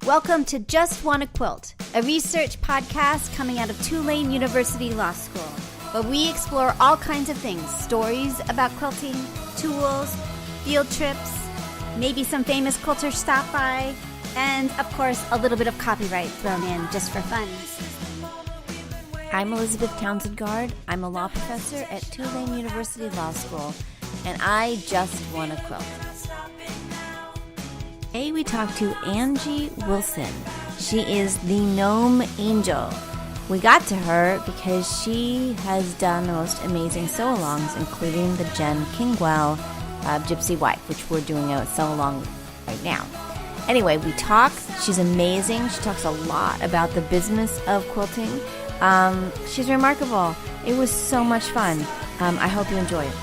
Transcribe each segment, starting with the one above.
Welcome to Just Wanna Quilt, a research podcast coming out of Tulane University Law School, where we explore all kinds of things, stories about quilting, tools, field trips, maybe some famous quilters stop by, and of course a little bit of copyright thrown in just for fun. I'm Elizabeth Townsend-Gard. I'm a law professor at Tulane University Law School, and I just wanna quilt. Today we talk to Angie Wilson. She is the Gnome Angel. We got to her because she has done the most amazing sew-alongs, including the Jen Kingwell Gypsy Wife, which we're doing a sew-along right now. Anyway, we talk. She's amazing. She talks a lot about the business of quilting. She's remarkable. It was so much fun. I hope you enjoy it.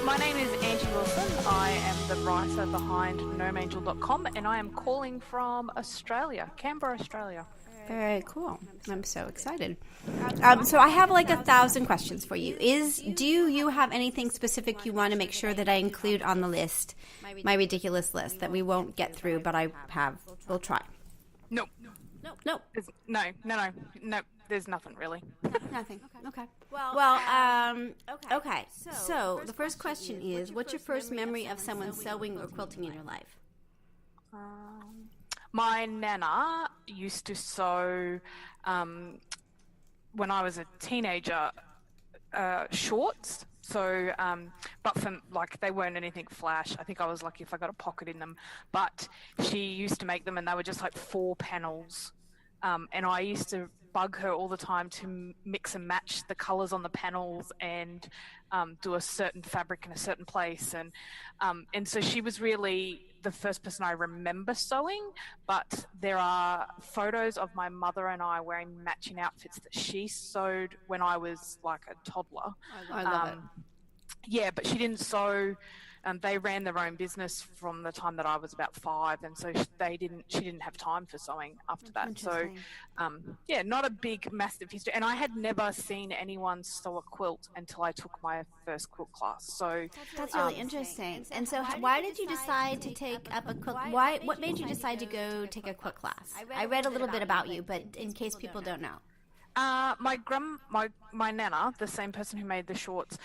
My name is Angie Wilson. I am the writer behind GnomeAngel.com, and I am calling from Australia, Canberra, Australia. Very cool. I'm so excited. So I have like 1,000 questions for you. Do you have anything specific you want to make sure that I include on the list, my ridiculous list that we won't get through, but we'll try? No. No. No. There's nothing really. Nothing. Okay. Well, okay. So the first question is, what's your first memory of someone sewing or quilting in your life? My nana used to sew when I was a teenager, shorts. So, but they weren't anything flash. I think I was lucky if I got a pocket in them. But she used to make them, and they were just like 4 panels. And I used to bug her all the time to mix and match the colours on the panels and do a certain fabric in a certain place. And so she was really the first person I remember sewing, but there are photos of my mother and I wearing matching outfits that she sewed when I was like a toddler. I love it. Yeah, but she didn't sew. They ran their own business from the time that I was about 5, and so she didn't have time for sewing after that. So, not a big, massive history. And I had never seen anyone sew a quilt until I took my first quilt class. So that's really interesting. And so, why did you decide to take up a quilt? What made you decide to go take a quilt class? I read a little bit about you, but in case people don't know. My nana, the same person who made the shorts,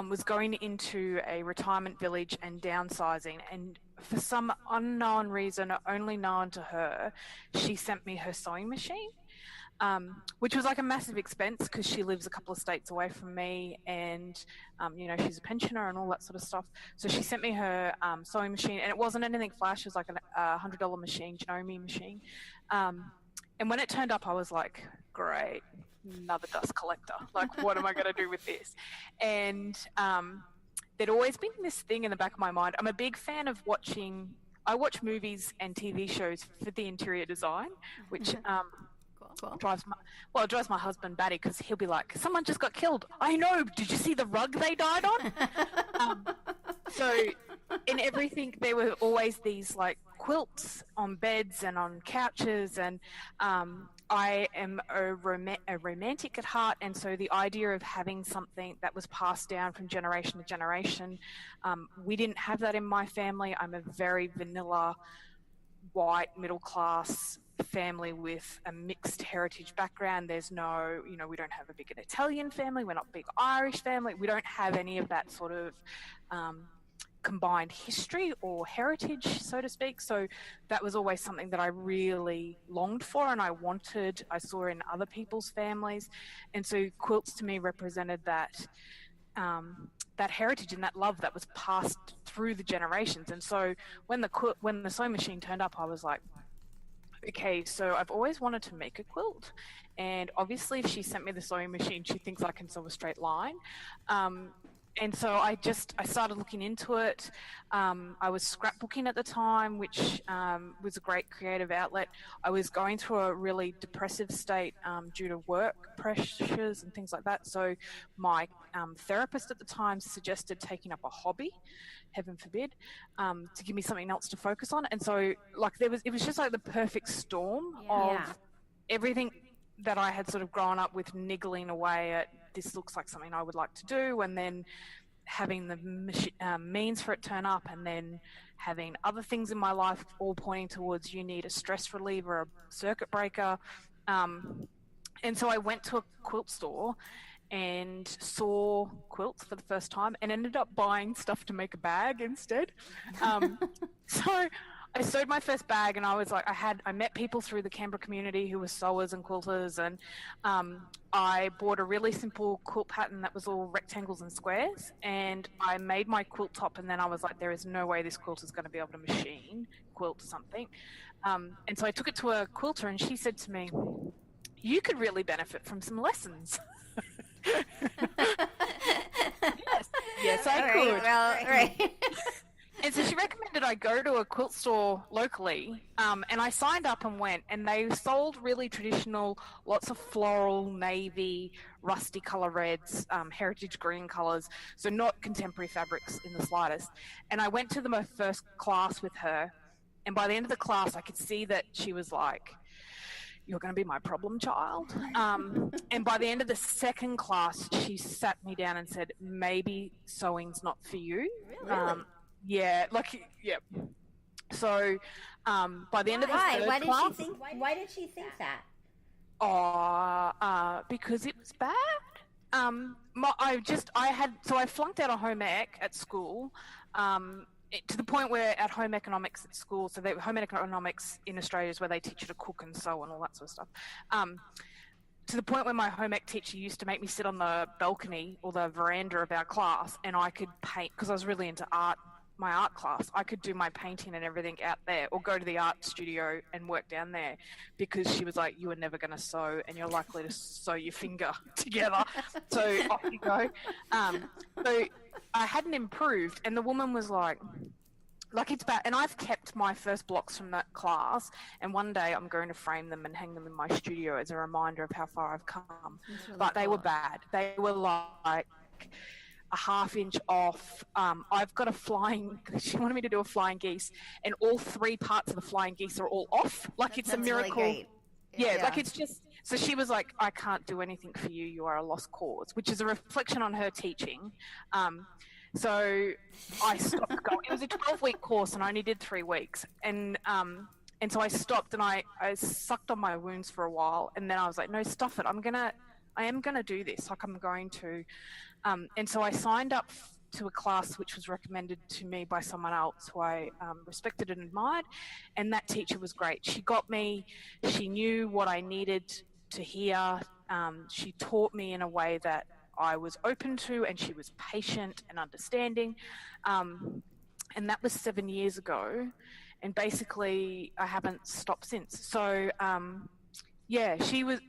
was going into a retirement village and downsizing, and for some unknown reason, only known to her, she sent me her sewing machine, which was like a massive expense because she lives a couple of states away from me, and she's a pensioner and all that sort of stuff. So she sent me her sewing machine, and it wasn't anything flash. It was like a $100 machine, Gnome machine, and when it turned up, I was like, great. Another dust collector. Like, what am I going to do with this? And there'd always been this thing in the back of my mind. I'm a big fan of I watch movies and TV shows for the interior design, which drives my husband batty because he'll be like, someone just got killed. I know. Did you see the rug they died on? So in everything, there were always these like quilts on beds and on couches, and I am a romantic at heart, and so the idea of having something that was passed down from generation to generation, we didn't have that in my family. I'm a very vanilla, white, middle-class family with a mixed heritage background. There's no, we don't have a big Italian family. We're not a big Irish family. We don't have any of that sort of combined history or heritage, so to speak. So that was always something that I really longed for, and I saw in other people's families. And so quilts to me represented that heritage and that love that was passed through the generations. And so when the sewing machine turned up, I was like, okay, so I've always wanted to make a quilt, and obviously if she sent me the sewing machine, she thinks I can sew a straight line. And so I started looking into it. I was scrapbooking at the time, which was a great creative outlet. I was going through a really depressive state due to work pressures and things like that. So my therapist at the time suggested taking up a hobby, heaven forbid, to give me something else to focus on. And so it was just like the perfect storm of everything that I had sort of grown up with niggling away at. This looks like something I would like to do, and then having the means for it turn up, and then having other things in my life all pointing towards you need a stress reliever, a circuit breaker. And so I went to a quilt store and saw quilts for the first time and ended up buying stuff to make a bag instead. So I sewed my first bag, and I was like, I met people through the Canberra community who were sewers and quilters, and I bought a really simple quilt pattern that was all rectangles and squares, and I made my quilt top, and then I was like, there is no way this quilt is going to be able to machine quilt something. And so I took it to a quilter, and she said to me, you could really benefit from some lessons. Yes, I could. Well, right. And so she recommended I go to a quilt store locally, and I signed up and went, and they sold really traditional, lots of floral, navy, rusty colour reds, heritage green colours, so not contemporary fabrics in the slightest. And I went to my first class with her, and by the end of the class I could see that she was like, you're going to be my problem child. And by the end of the second class, she sat me down and said, maybe sewing's not for you. Really? Yeah. So by the end of the third class... Why did she think that? Because it was bad. I flunked out of home ec at school, to the point where at home economics at school, so home economics in Australia is where they teach you to cook and sew and all that sort of stuff. To the point where my home ec teacher used to make me sit on the balcony or the veranda of our class, and I could paint, because I was really into art, my art class. I could do my painting and everything out there, or go to the art studio and work down there, because she was like, you are never going to sew, and you're likely to sew your finger together. So off you go. So I hadn't improved, and the woman was like it's bad. And I've kept my first blocks from that class, and one day I'm going to frame them and hang them in my studio as a reminder of how far I've come. Really but they cool. were bad. They were like a half inch off. I've got she wanted me to do a flying geese, and all three parts of the flying geese are all off. It's a miracle. Really great. Yeah, it's just, so she was like, I can't do anything for you. You are a lost cause, which is a reflection on her teaching. So I stopped going. It was a 12-week course, and I only did 3 weeks. And so I stopped, and I sucked on my wounds for a while. And then I was like, no, stuff it. I am going to do this. I'm going to. And so I signed up to a class which was recommended to me by someone else who I respected and admired. And that teacher was great. She got me. She knew what I needed to hear. She taught me in a way that I was open to, and she was patient and understanding. And that was 7 years ago. And basically I haven't stopped since. So, she was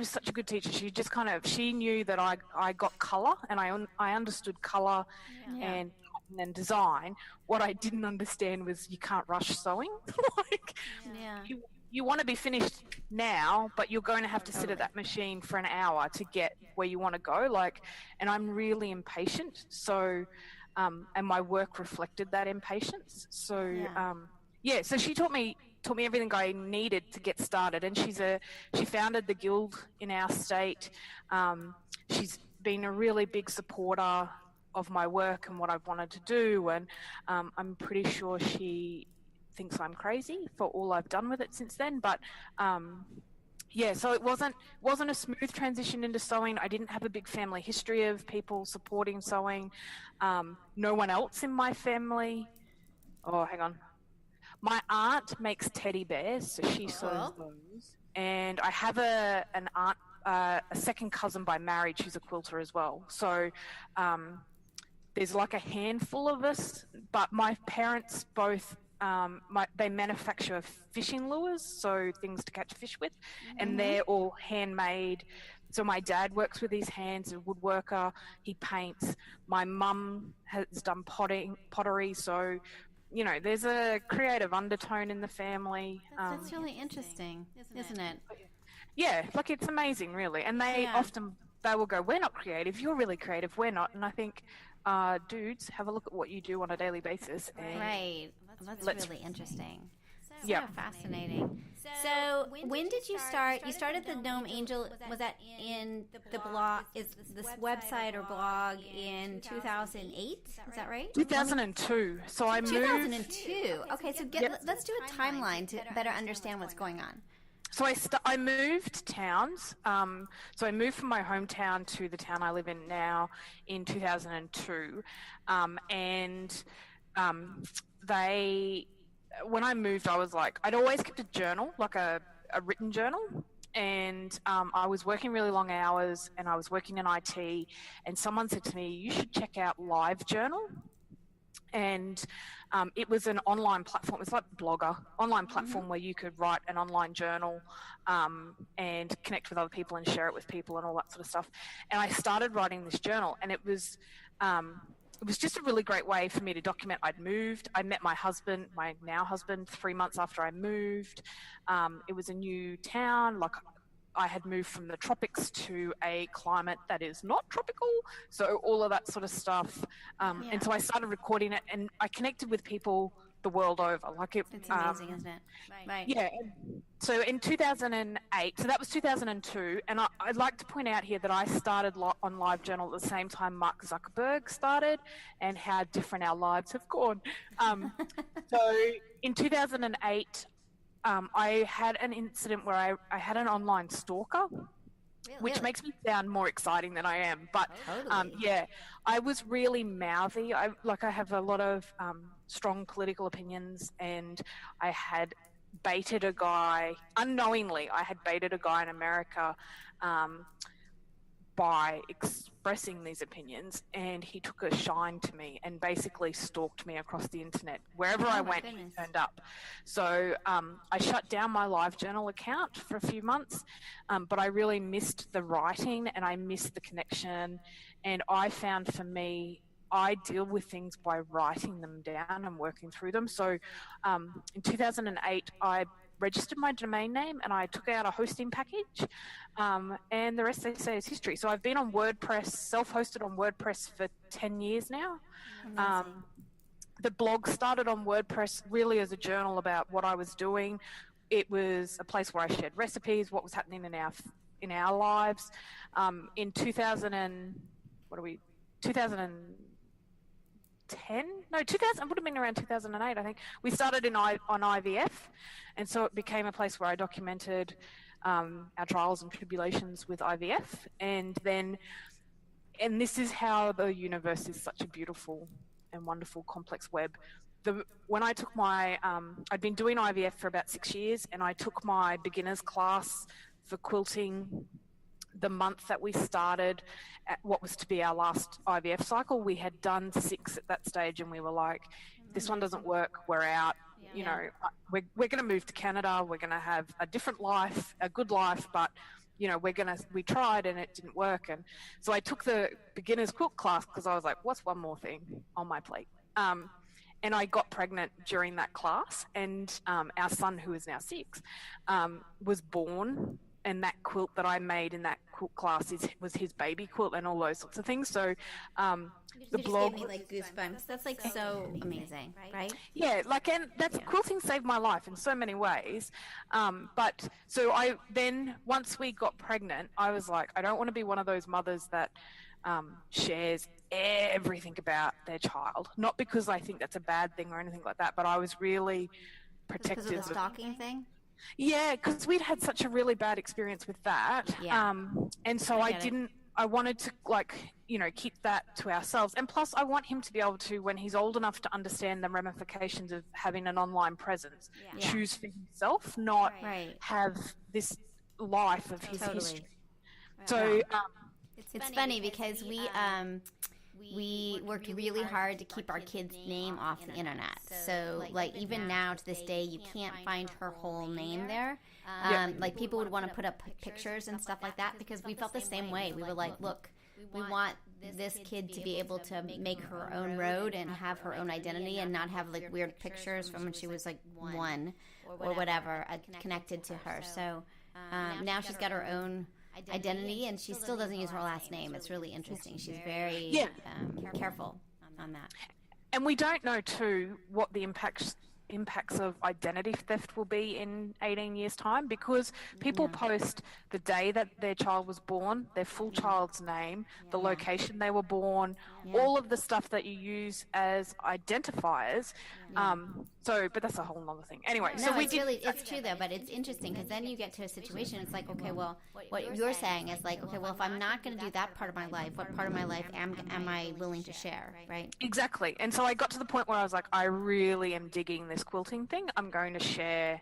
such a good teacher. She just she knew that I got colour, and I understood colour and design. What I didn't understand was you can't rush sewing. You want to be finished now, but you're going to have to sit at that machine for an hour to get where you want to go. And I'm really impatient. So, and my work reflected that impatience. So, so she taught me everything I needed to get started. And she founded the guild in our state. She's been a really big supporter of my work and what I've wanted to do. And I'm pretty sure she thinks I'm crazy for all I've done with it since then. But so it wasn't a smooth transition into sewing. I didn't have a big family history of people supporting sewing. No one else in my family. Oh, hang on. My aunt makes teddy bears, so she sews those. And I have an aunt, a second cousin by marriage who's a quilter as well. So there's a handful of us, but my parents both, they manufacture fishing lures, so things to catch fish with, and they're all handmade. So my dad works with his hands, a woodworker, he paints. My mum has done pottery, so there's a creative undertone in the family. That's really interesting, isn't it? Yeah, it's amazing, really. And they will go, we're not creative, you're really creative, we're not. And I think, dudes, have a look at what you do on a daily basis. And right. That's really interesting. Yeah. So fascinating. So when did you start? You started the Gnome Angel. Was that in the blog? Is this website or blog in 2008? Is that right? 2002. So I moved. 2002. Okay, so let's do a timeline to better understand what's going on. So I moved towns. So I moved from my hometown to the town I live in now in 2002, and when I moved, I was like, I'd always kept a journal, like a written journal. And I was working really long hours and I was working in IT. And someone said to me, you should check out LiveJournal. And it was an online platform. It's like Blogger, online platform where you could write an online journal and connect with other people and share it with people and all that sort of stuff. And I started writing this journal, and it was just a really great way for me to document. I'd moved. I met my husband, my now husband, 3 months after I moved. It was a new town. Like, I had moved from the tropics to a climate that is not tropical. So all of that sort of stuff. And so I started recording it, and I connected with people the world over. Like, it's amazing, isn't it? Right. Yeah. So in 2008, so that was 2002, and I'd like to point out here that I started on LiveJournal at the same time Mark Zuckerberg started, and how different our lives have gone. So in 2008, I had an incident where I had an online stalker. Which makes me sound more exciting than I am. But yeah, I was really mouthy. I have a lot of strong political opinions, and I had baited a guy, unknowingly, in America by expressing these opinions, and he took a shine to me and basically stalked me across the internet. Wherever I went, he turned up. So I shut down my LiveJournal account for a few months, but I really missed the writing and I missed the connection. And I found, for me, I deal with things by writing them down and working through them. So in 2008, I registered my domain name and I took out a hosting package, and the rest they say is history. So I've been on WordPress, self-hosted on WordPress for 10 years now. The blog started on WordPress really as a journal about what I was doing. It was a place where I shared recipes, what was happening in our lives. In 2000 it would have been around 2008, I think. We started on IVF, and so it became a place where I documented our trials and tribulations with IVF. And this is how the universe is such a beautiful and wonderful, complex web. When I took my, I'd been doing IVF for about 6 years, and I took my beginner's class for quilting the month that we started at what was to be our last IVF cycle. We had done 6 at that stage, and we were like, this one doesn't work, we're out. You know, we're going to move to Canada, we're going to have a different life, a good life, but you know, we tried and it didn't work. And so I took the beginner's quilt class because I was like, what's one more thing on my plate? And I got pregnant during that class, and our son, who is now 6, was born. And that quilt that I made in that quilt class was his baby quilt, and all those sorts of things. So the blog gave me like goosebumps. That's like so amazing, right? Yeah, quilting saved my life in so many ways. But so once we got pregnant, I was like, I don't want to be one of those mothers that shares everything about their child. Not because I think that's a bad thing or anything like that, but I was really protective. Because of the stalking thing? Yeah, because we'd had such a really bad experience with that. Yeah. And so I wanted to, keep that to ourselves. And plus, I want him to be able to, when he's old enough to understand the ramifications of having an online presence, choose for himself, not have this life of his history. So it's funny because we worked really hard to keep our kid's name off the internet. So, even now to this day, you can't find her whole name there. People would want to put up pictures and stuff like that because we felt the same way. We were like, look, we want this kid to be able to make her own road and have her own identity and not have weird pictures from when she was 1 or whatever connected to her. So now she's got her own identity, and she still doesn't use her last name. It's really interesting. She's very careful on that. And we don't know, too, what the impacts impacts of identity theft will be in 18 years' time, because people post the day that their child was born, their full child's name, the location they were born, all of the stuff that you use as identifiers. But that's a whole nother thing. Anyway, no, it's true though, but it's interesting because then you get to a situation, it's like, okay, well, what you're saying is like, okay, well, if I'm not going to do that part of my life, what part of my life am I willing to share, right? Exactly. And so I got to the point where I was like, I really am digging this quilting thing. I'm going to share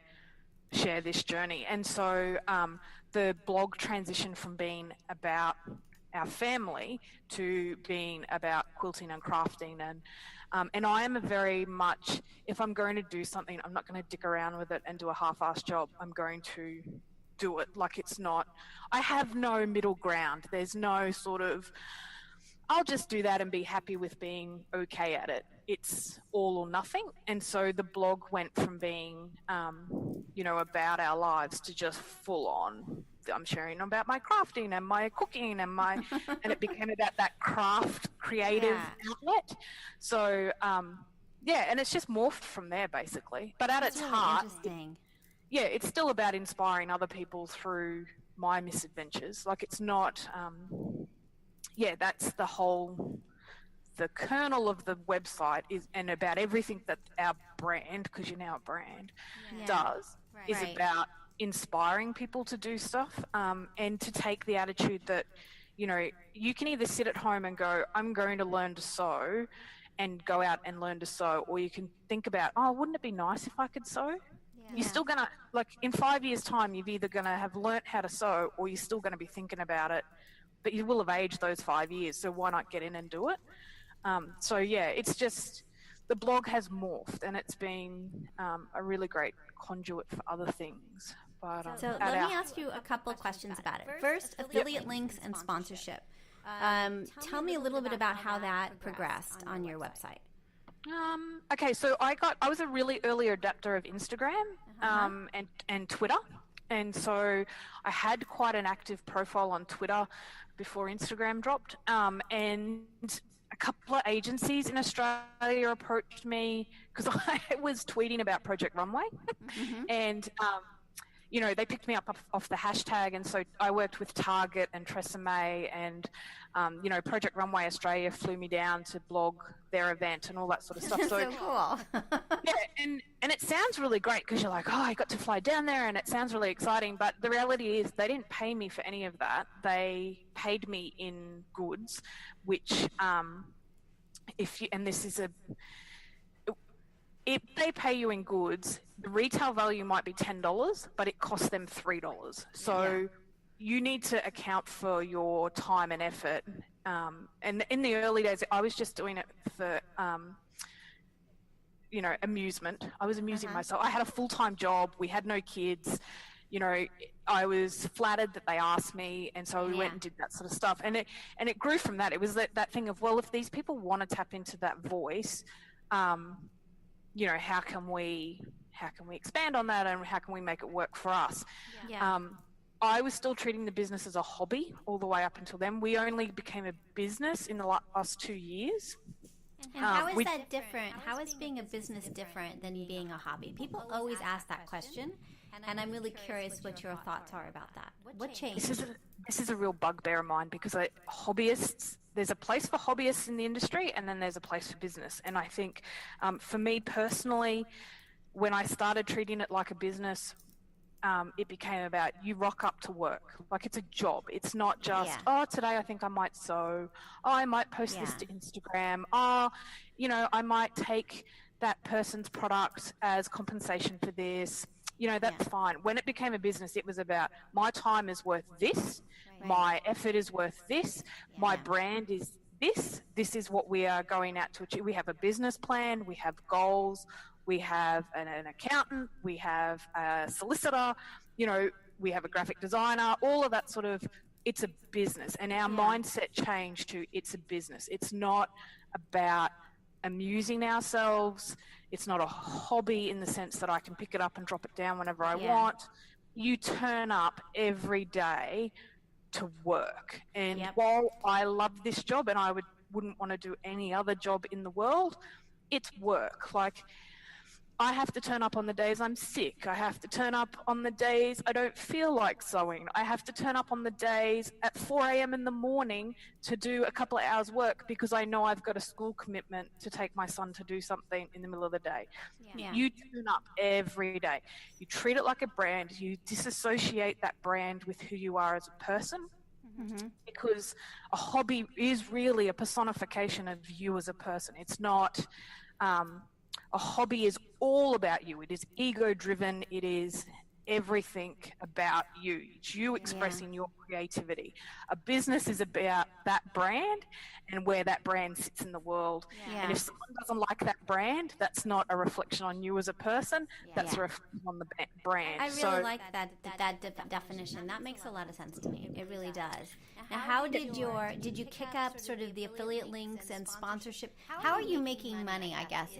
this journey. And so the blog transitioned from being about our family to being about quilting and crafting, and I am a very much, if I'm going to do something, I'm not going to dick around with it and do a half-assed job. I'm going to do it. Like, it's not, I have no middle ground. There's no sort of, I'll just do that and be happy with being okay at it. It's all or nothing. And so the blog went from being, about our lives to just full on, I'm sharing about my crafting and my cooking and and it became about that creative outlet. So, and it's just morphed from there basically. But at its heart, it's still about inspiring other people through my misadventures. Like, it's not, that's the kernel of the website is, and about everything that our brand, because you're now a brand, does, is about inspiring people to do stuff, and to take the attitude that, you can either sit at home and go, I'm going to learn to sew, and go out and learn to sew, or you can think about, oh, wouldn't it be nice if I could sew? You're still going to, like, in 5 years' time, you've either going to have learnt how to sew, or you're still going to be thinking about it, but you will have aged those 5 years, so why not get in and do it? It's just, the blog has morphed, and it's been a really great conduit for other things. But, so let me ask you a couple of questions about it. First, affiliate links and sponsorship. Tell me a little bit about how that progressed on your website. Okay, so I was a really early adapter of Instagram and Twitter. And so I had quite an active profile on Twitter before Instagram dropped. And a couple of agencies in Australia approached me because I was tweeting about Project Runway. And, they picked me up off the hashtag. And so I worked with Target and Tresemme, and, Project Runway Australia flew me down to blog their event and all that sort of stuff. So cool. And it sounds really great because you're like, oh, I got to fly down there and it sounds really exciting. But the reality is they didn't pay me for any of that. They paid me in goods, which if they pay you in goods, the retail value might be $10, but it costs them $3. So you need to account for your time and effort. And in the early days, I was just doing it for, amusement. I was amusing myself. I had a full-time job. We had no kids. I was flattered that they asked me, and so we went and did that sort of stuff. And it grew from that. It was that thing of, well, if these people want to tap into that voice, how can we expand on that, and how can we make it work for us? I was still treating the business as a hobby all the way up until then. We only became a business in the last 2 years. And how is that different? How is being a business different than being a hobby? People always ask that question, and I'm really curious what your thoughts are about that. What changed? This is a real bugbear of mine, because hobbyists, there's a place for hobbyists in the industry, and then there's a place for business. And I think for me personally, when I started treating it like a business, it became about, you rock up to work like it's a job. It's not just, today I think I might sew, I might post this to Instagram, I might take that person's product as compensation for this, that's fine. When it became a business, it was about, my time is worth this, my effort is worth this, my brand is this is what we are going out to achieve. We have a business plan, we have goals, we have an accountant, we have a solicitor, we have a graphic designer, all of that sort of, it's a business. And our mindset changed to, it's a business. It's not about amusing ourselves. It's not a hobby in the sense that I can pick it up and drop it down whenever I want. You turn up every day to work. And while I love this job and I wouldn't want to do any other job in the world, it's work. Like, I have to turn up on the days I'm sick. I have to turn up on the days I don't feel like sewing. I have to turn up on the days at 4 a.m. in the morning to do a couple of hours work because I know I've got a school commitment to take my son to do something in the middle of the day. Yeah. You turn up every day. You treat it like a brand. You disassociate that brand with who you are as a person. Because a hobby is really a personification of you as a person. It's not, a hobby is all about you. It is ego driven. It is everything about you. It's you expressing your creativity. A business is about that brand and where that brand sits in the world. And if someone doesn't like that brand, that's not a reflection on you as a person. That's a reflection on the brand. I really like that definition. That makes a lot of sense to me. It really does. Now, how did you kick up sort of the affiliate links and sponsorship? How are you making money, I guess,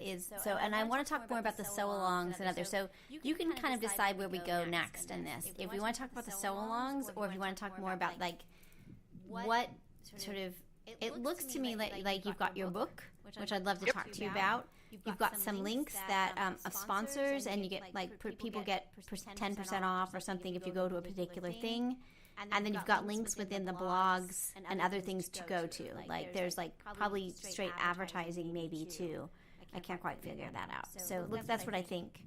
and I want to talk more about the sew-alongs and others. So you can kind of decide where we go next in this. If we want to talk about the sew-alongs, or if you want to talk more about like what sort of, it looks to me like you've got your book, which I'd love to talk to you about. You've got some links that of sponsors, and you get people get 10% off or something if you go to a particular thing. And then you've got links within the blogs and other things to go to. Like there's like probably straight advertising maybe too. I can't quite figure that out. So look, that's what I think.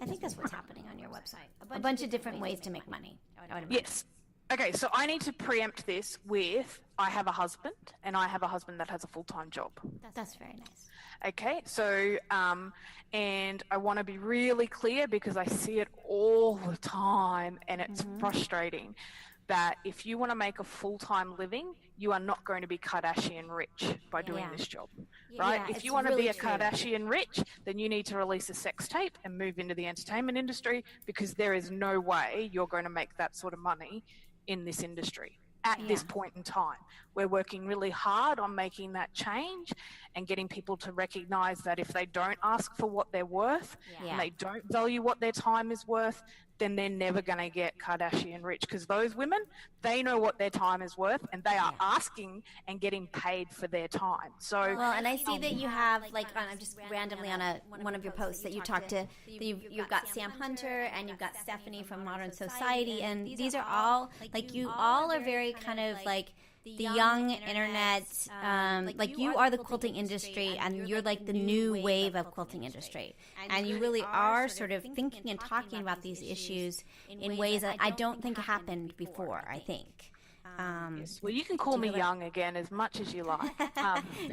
I think that's what's happening on your website. A bunch of different ways to make money. Yes. Okay, so I need to preempt this with, I have a husband, and I have a husband that has a full-time job. That's very nice. Okay, so, and I want to be really clear because I see it all the time, and it's frustrating that if you want to make a full-time living, you are not going to be Kardashian rich by doing this job, right? If you want to be a Kardashian rich, then you need to release a sex tape and move into the entertainment industry, because there is no way you're going to make that sort of money in this industry at this point in time. We're working really hard on making that change and getting people to recognize that if they don't ask for what they're worth and they don't value what their time is worth, then they're never going to get Kardashian rich, because those women, they know what their time is worth, and they are asking and getting paid for their time. So well, and I see that you have just randomly on one of your posts that you talked to, you've got Sam Hunter and you've got Stephanie from Modern Society, and these are all you all are very kind of like the young internet, like you are the quilting industry, and you're like the new wave of quilting industry, and you really are sort of thinking and talking about these issues in ways that I don't think happened before, I think. Well, you can call me young again as much as you like.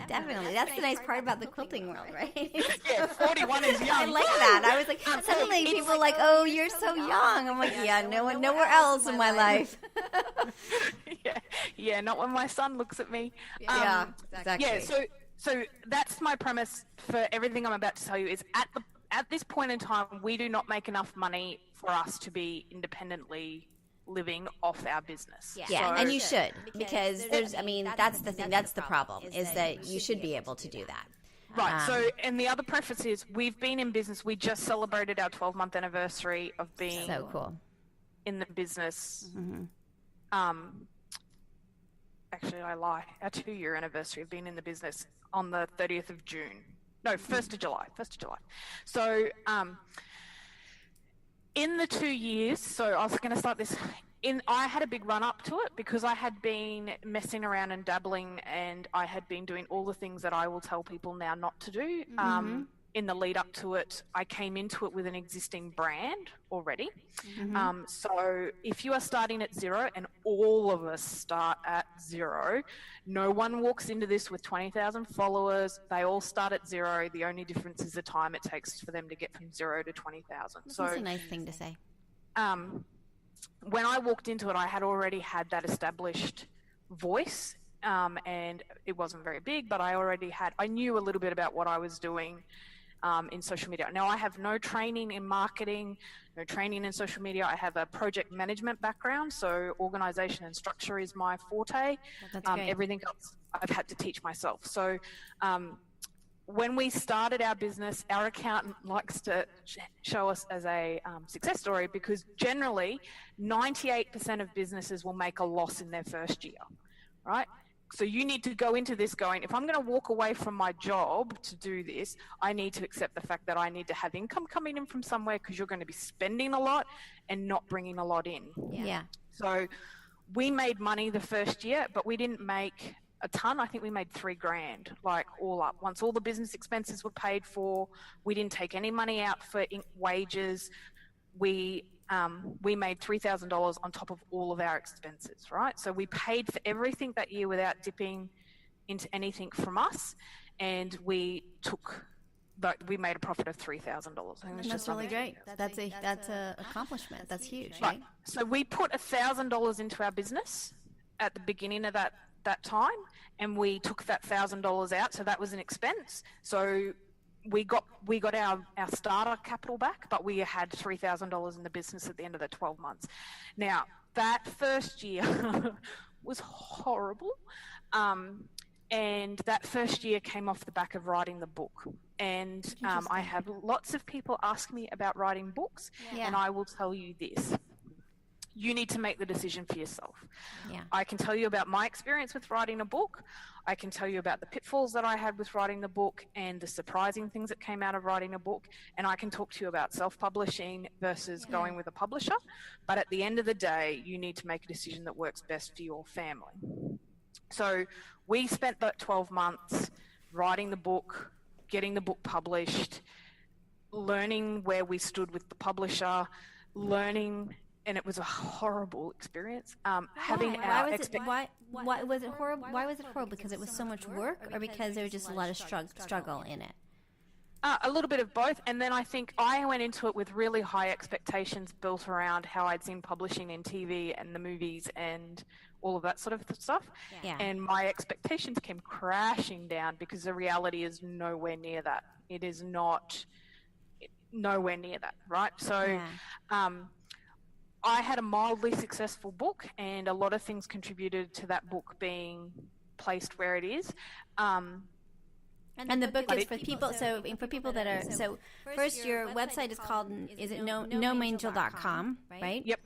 Definitely. That's the nice part about the quilting world, right? Yeah, 41 is young. I like that. I was like, suddenly people are like, oh, you're so young. I'm like, yeah, nowhere else in my life. Yeah, not when my son looks at me. Yeah, exactly. Yeah, so that's my premise for everything I'm about to tell you is at this point in time, we do not make enough money for us to be independently living off our business. Yeah, and you should, because that's the thing, that's the problem, is that you should be able to do that. Right, so, and the other preface is, we've been in business, we just celebrated our 12-month anniversary of being so cool in the business. Actually, I lie, our 2-year anniversary of being in the business on the 30th of June. No, 1st of July. So, in the 2 years, so I was going to start this, I had a big run up to it because I had been messing around and dabbling, and I had been doing all the things that I will tell people now not to do. In the lead up to it, I came into it with an existing brand already. So if you are starting at zero, and all of us start at zero, no one walks into this with 20,000 followers. They all start at zero. The only difference is the time it takes for them to get from 0 to 20,000. So that's a nice thing to say. When I walked into it, I had already had that established voice, and it wasn't very big, but I knew a little bit about what I was doing in social media. Now, I have no training in marketing, no training in social media. I have a project management background, so organization and structure is my forte. That's great. Everything else I've had to teach myself. So when we started our business, our accountant likes to show us as a success story, because generally 98% of businesses will make a loss in their first year, right? So you need to go into this going, if I'm going to walk away from my job to do this, I need to accept the fact that I need to have income coming in from somewhere, because you're going to be spending a lot and not bringing a lot in. Yeah. So we made money the first year, but we didn't make a ton. I think we made $3,000, like all up. Once all the business expenses were paid for, we didn't take any money out for wages. We made $3,000 on top of all of our expenses, right? So we paid for everything that year without dipping into anything from us, and we made a profit of $3,000. That's really great. That's a accomplishment. That's huge, right? right? So we put $1,000 into our business at the beginning of that time, and we took that $1,000 out. So that was an expense. So we got our starter capital back, but we had $3,000 in the business at the end of the 12 months. Now, that first year was horrible. And that first year came off the back of writing the book. And I have lots of people ask me about writing books, and I will tell you this. You need to make the decision for yourself. Yeah. I can tell you about my experience with writing a book. I can tell you about the pitfalls that I had with writing the book and the surprising things that came out of writing a book. And I can talk to you about self-publishing versus going with a publisher. But at the end of the day, you need to make a decision that works best for your family. So we spent that 12 months writing the book, getting the book published, learning where we stood with the publisher, and it was a horrible experience. Why was it horrible? Why was it horrible? Because it was so much work, or because there was just a lot of struggle in it? A little bit of both. And then I think I went into it with really high expectations built around how I'd seen publishing in TV and the movies and all of that sort of stuff. Yeah. And my expectations came crashing down, because the reality is nowhere near that. It is not nowhere near that, right? So I had a mildly successful book, and a lot of things contributed to that book being placed where it is. And the book is for people. So for people that are first, your website is called gnomeangel.com, right? Yep.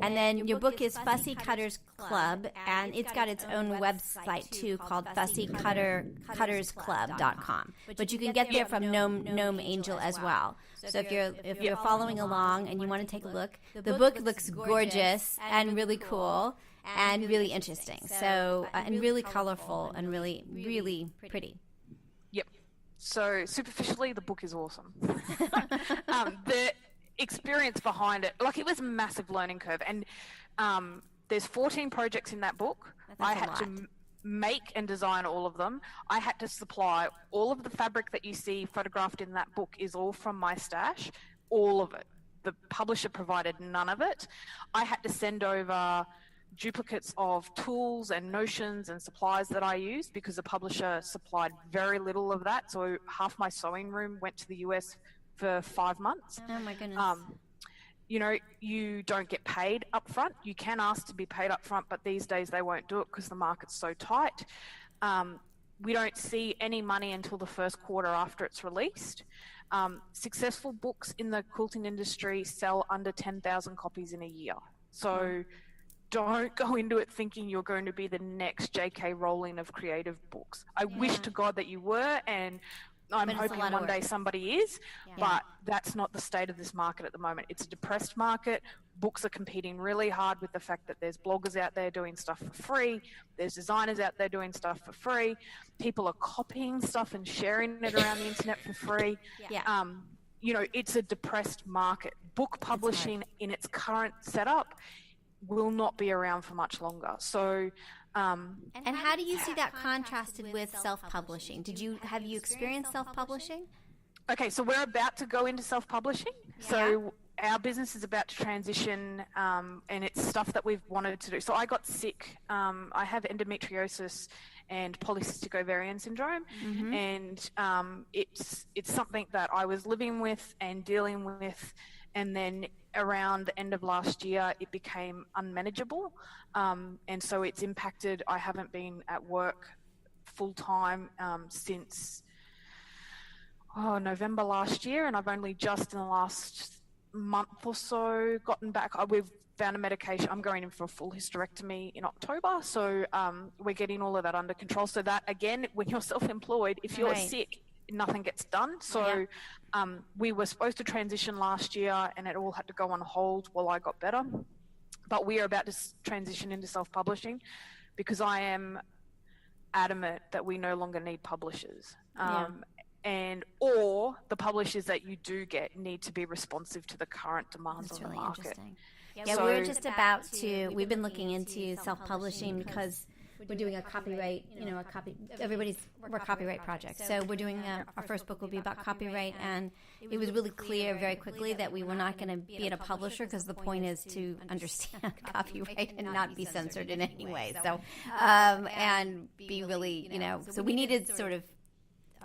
And then your book is Fussy Cutters Club, and it's got its own website too, called fussycuttersclub.com. But you can get there from Gnome Angel as well. So if you're following along and you want to take a look, the book looks gorgeous and really cool and really interesting. So and really colorful and really, really pretty. Yep. So superficially, the book is awesome. The experience behind it, like, it was a massive learning curve. And there's 14 projects in that book. I had to make and design all of them. I had to supply all of the fabric that you see photographed in that book is all from my stash, all of it. The publisher provided none of it. I had to send over duplicates of tools and notions and supplies that I used, because the publisher supplied very little of that. So half my sewing room went to the US for 5 months. Oh my goodness. You don't get paid up front. You can ask to be paid up front, but these days they won't do it because the market's so tight. We don't see any money until the first quarter after it's released. Successful books in the quilting industry sell under 10,000 copies in a year. So don't go into it thinking you're going to be the next J.K. Rowling of creative books. I wish to God that you were, and I'm hoping one day somebody is, but that's not the state of this market at the moment. It's a depressed market. Books are competing really hard with the fact that there's bloggers out there doing stuff for free. There's designers out there doing stuff for free. People are copying stuff and sharing it around the internet for free. It's a depressed market. Book publishing in its current setup will not be around for much longer. So and how do you see that contrasted with self-publishing? Have you experienced self-publishing? Okay, so we're about to go into self-publishing. So our business is about to transition, and it's stuff that we've wanted to do. So I got sick. I have endometriosis and polycystic ovarian syndrome, and it's something that I was living with and dealing with. And then around the end of last year, it became unmanageable. And so it's impacted. I haven't been at work full time since November last year. And I've only just in the last month or so gotten back. We've found a medication. I'm going in for a full hysterectomy in October, so we're getting all of that under control. So that, again, when you're self-employed, if you're sick, nothing gets done. So we were supposed to transition last year, and it all had to go on hold while I got better. But we are about to transition into self-publishing because I am adamant that we no longer need publishers. Or the publishers that you do get need to be responsive to the current demands on the market. Interesting. Yeah, we're just about to, we've been looking into self-publishing because we're doing a copyright, we're copyright projects. So we're doing, our first book will be about copyright, and it was really clear very quickly that we were not going to be at a publisher because the point is to understand copyright and not be censored in any way. So, and be really, so we needed sort of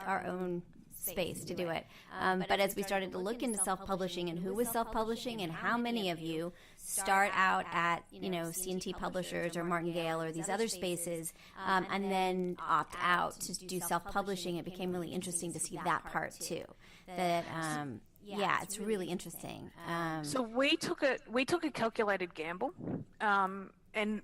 our own space to do it. But as we started to look into self-publishing and who was self-publishing and how many of you start out at, C&T Publishers or Martingale or these other spaces and then opt out to do self-publishing, it became really interesting to see that part too. That, it's really interesting. So we took a calculated gamble, and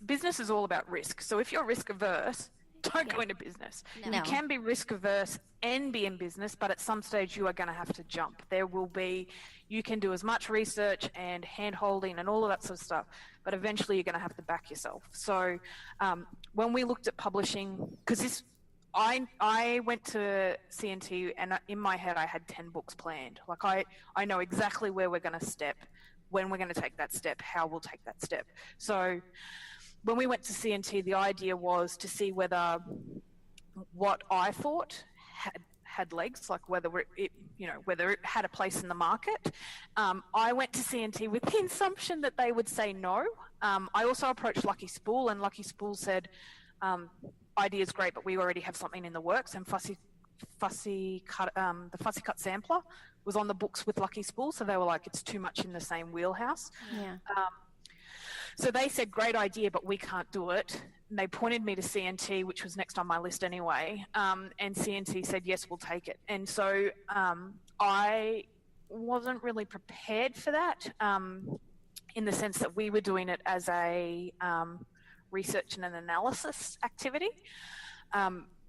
business is all about risk. So if you're risk averse, don't go into business. No. You can be risk averse and be in business, but at some stage you are going to have to jump. You can do as much research and hand holding and all of that sort of stuff, but eventually you're going to have to back yourself. So when we looked at publishing, because I went to C&T and in my head I had 10 books planned. Like I know exactly where we're going to step, when we're going to take that step, how we'll take that step. So when we went to C&T, the idea was to see whether what I thought had legs, like whether it had a place in the market. I went to C&T with the assumption that they would say no. I also approached Lucky Spool, and Lucky Spool said, idea's great, but we already have something in the works. And the Fussy Cut Sampler was on the books with Lucky Spool, so they were like, it's too much in the same wheelhouse. Yeah. So they said, great idea, but we can't do it. And they pointed me to C&T, which was next on my list anyway. And C&T said, yes, we'll take it. And so I wasn't really prepared for that in the sense that we were doing it as a research and an analysis activity.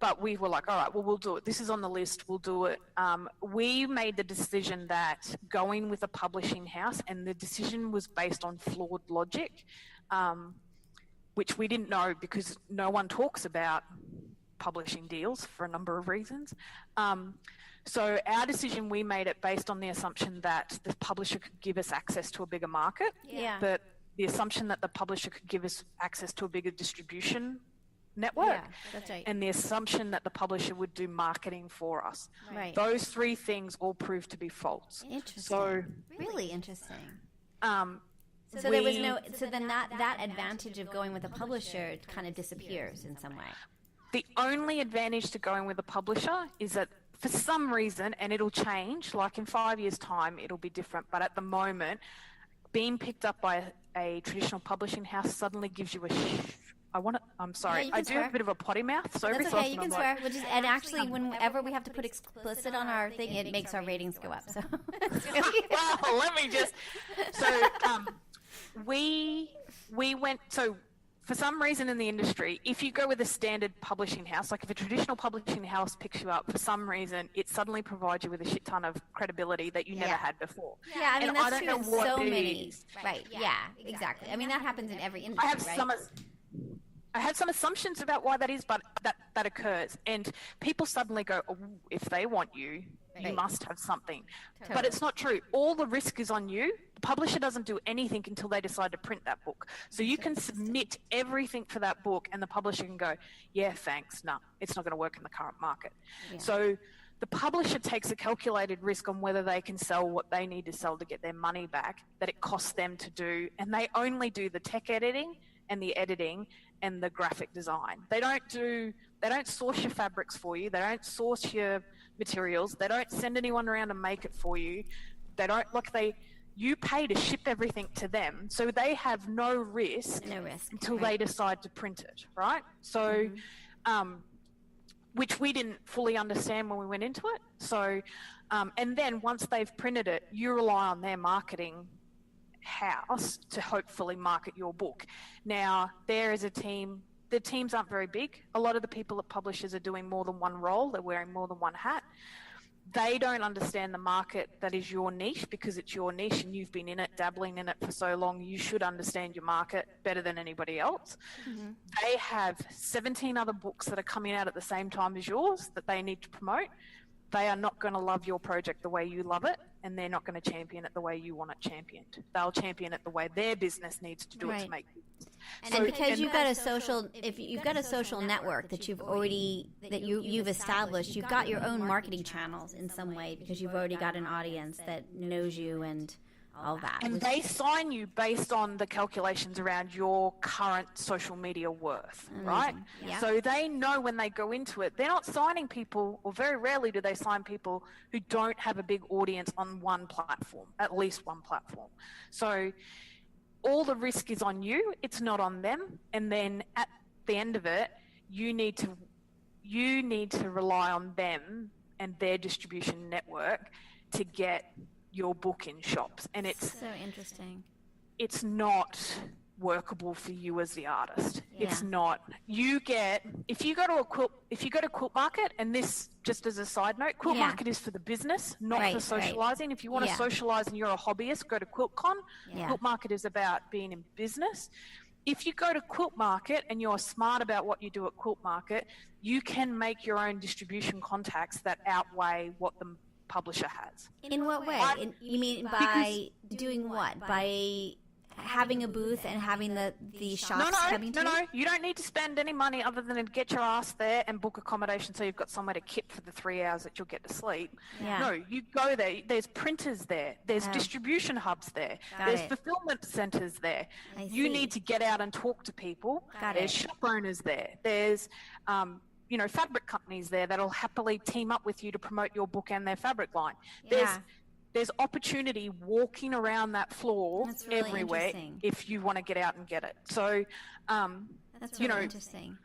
But we were like, all right, well, we'll do it. This is on the list. We'll do it. We made the decision that going with a publishing house, and the decision was based on flawed logic, which we didn't know because no one talks about publishing deals for a number of reasons. So our decision, we made it based on the assumption that the publisher could give us access to a bigger market, that the assumption that the publisher could give us access to a bigger distribution network, that's right. And the assumption that the publisher would do marketing for us. Right. Those three things all proved to be false. Interesting. So really interesting. So there was no. So then that advantage of going with a publisher kind of disappears in some way. The only advantage to going with a publisher is that for some reason, and it'll change. Like in 5 years' time, it'll be different. But at the moment, being picked up by a traditional publishing house suddenly gives you a. I'm sorry. I do have a bit of a potty mouth. So that's okay. You can swear. And actually, whenever we have to put explicit on our thing, it makes our ratings go up. So. Well, let me just. So we went. So for some reason in the industry, if you go with a standard publishing house, like if a traditional publishing house picks you up, for some reason, it suddenly provides you with a shit ton of credibility that you never had before. Yeah, I mean, that's true in so many. Right. Yeah. Exactly. I mean, that happens in every industry. I have some assumptions about why that is, but that occurs. And people suddenly go, oh, if they want you, you must have something. Totally. But it's not true. All the risk is on you. The publisher doesn't do anything until they decide to print that book. So you can submit everything for that book and the publisher can go, yeah, thanks. No, it's not going to work in the current market. Yeah. So the publisher takes a calculated risk on whether they can sell what they need to sell to get their money back that it costs them to do. And they only do the tech editing and the editing and the graphic design. They don't source your fabrics for you. They don't source your materials. They don't send anyone around to make it for you. You pay to ship everything to them. So they have no risk until they decide to print it, right? So which we didn't fully understand when we went into it. So, and then once they've printed it, you rely on their marketing house to hopefully market your book. Now, there is a team. The teams aren't very big. A lot of the people at publishers are doing more than one role. They're wearing more than one hat. They don't understand the market that is your niche, because it's your niche and you've been in it, dabbling in it for so long. You should understand your market better than anybody else. Mm-hmm. They have 17 other books that are coming out at the same time as yours that they need to promote. They are not going to love your project the way you love it, and they're not going to champion it the way you want it championed. They'll champion it the way their business needs to do it to make business. And because you've got a social, if you've got a social network that you've established, you've got your own marketing channels in some way, because you've already got an audience that knows you and all that. And they sign you based on the calculations around your current social media worth, right? Yeah. So they know when they go into it, they're not signing people, or very rarely do they sign people who don't have a big audience on one platform, at least one platform. So all the risk is on you, it's not on them. And then at the end of it, you need to rely on them and their distribution network to get your book in shops. And it's so interesting. It's not workable for you as the artist. Yeah. It's not. You get, if you go to Quilt Market, and this just as a side note, Quilt Market is for the business, not for socializing. If you want to socialize and you're a hobbyist, go to QuiltCon. Quilt Market is about being in business. If you go to Quilt Market and you're smart about what you do at Quilt Market, you can make your own distribution contacts that outweigh what the publisher has. In what way? You mean by doing what? By having a booth and having the shops coming to you? No, you don't need to spend any money other than to get your ass there and book accommodation so you've got somewhere to kip for the 3 hours that you'll get to sleep. Yeah. No, you go there. There's printers there. There's distribution hubs there. There's fulfillment centers there. You need to get out and talk to people. There's shop owners there. There's fabric companies there that'll happily team up with you to promote your book and their fabric line. There's opportunity walking around that floor really everywhere if you want to get out and get it. So, that's really interesting.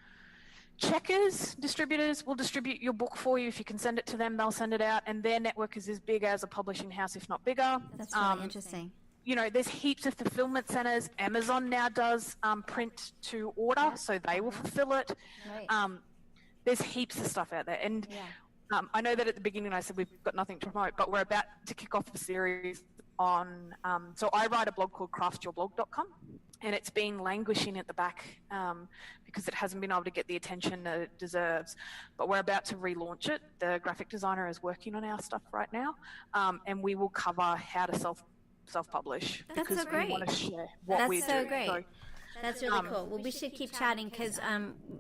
Checkers, distributors will distribute your book for you. If you can send it to them, they'll send it out, and their network is as big as a publishing house, if not bigger. That's really interesting. There's heaps of fulfillment centers. Amazon now does print to order, so they will fulfill it. Right. There's heaps of stuff out there. And I know that at the beginning I said we've got nothing to promote, but we're about to kick off a series on, so I write a blog called craftyourblog.com, and it's been languishing at the back because it hasn't been able to get the attention that it deserves. But we're about to relaunch it. The graphic designer is working on our stuff right now, and we will cover how to self-publish. That's because so great. We want to share what we do. That's so great. That's really cool. Well, we should keep chatting because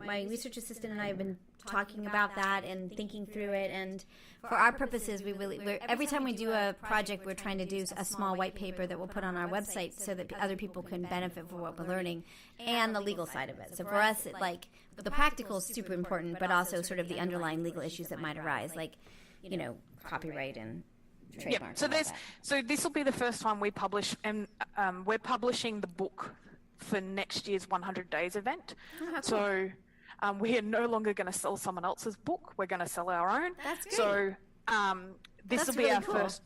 my research assistant and I have been talking about that and thinking through it. And for our purposes, we're every time we do a project, we're trying to do a small white paper that we'll put on our website so that other people can benefit from what we're learning and the legal side of it. So for us, the practical is super important, but also sort of the underlying legal issues that might arise, like copyright and trademark. So this will be the first time we publish, and we're publishing the book for next year's 100 Days event. Oh, cool. So we are no longer going to sell someone else's book. We're going to sell our own. That's good. So this will be really our first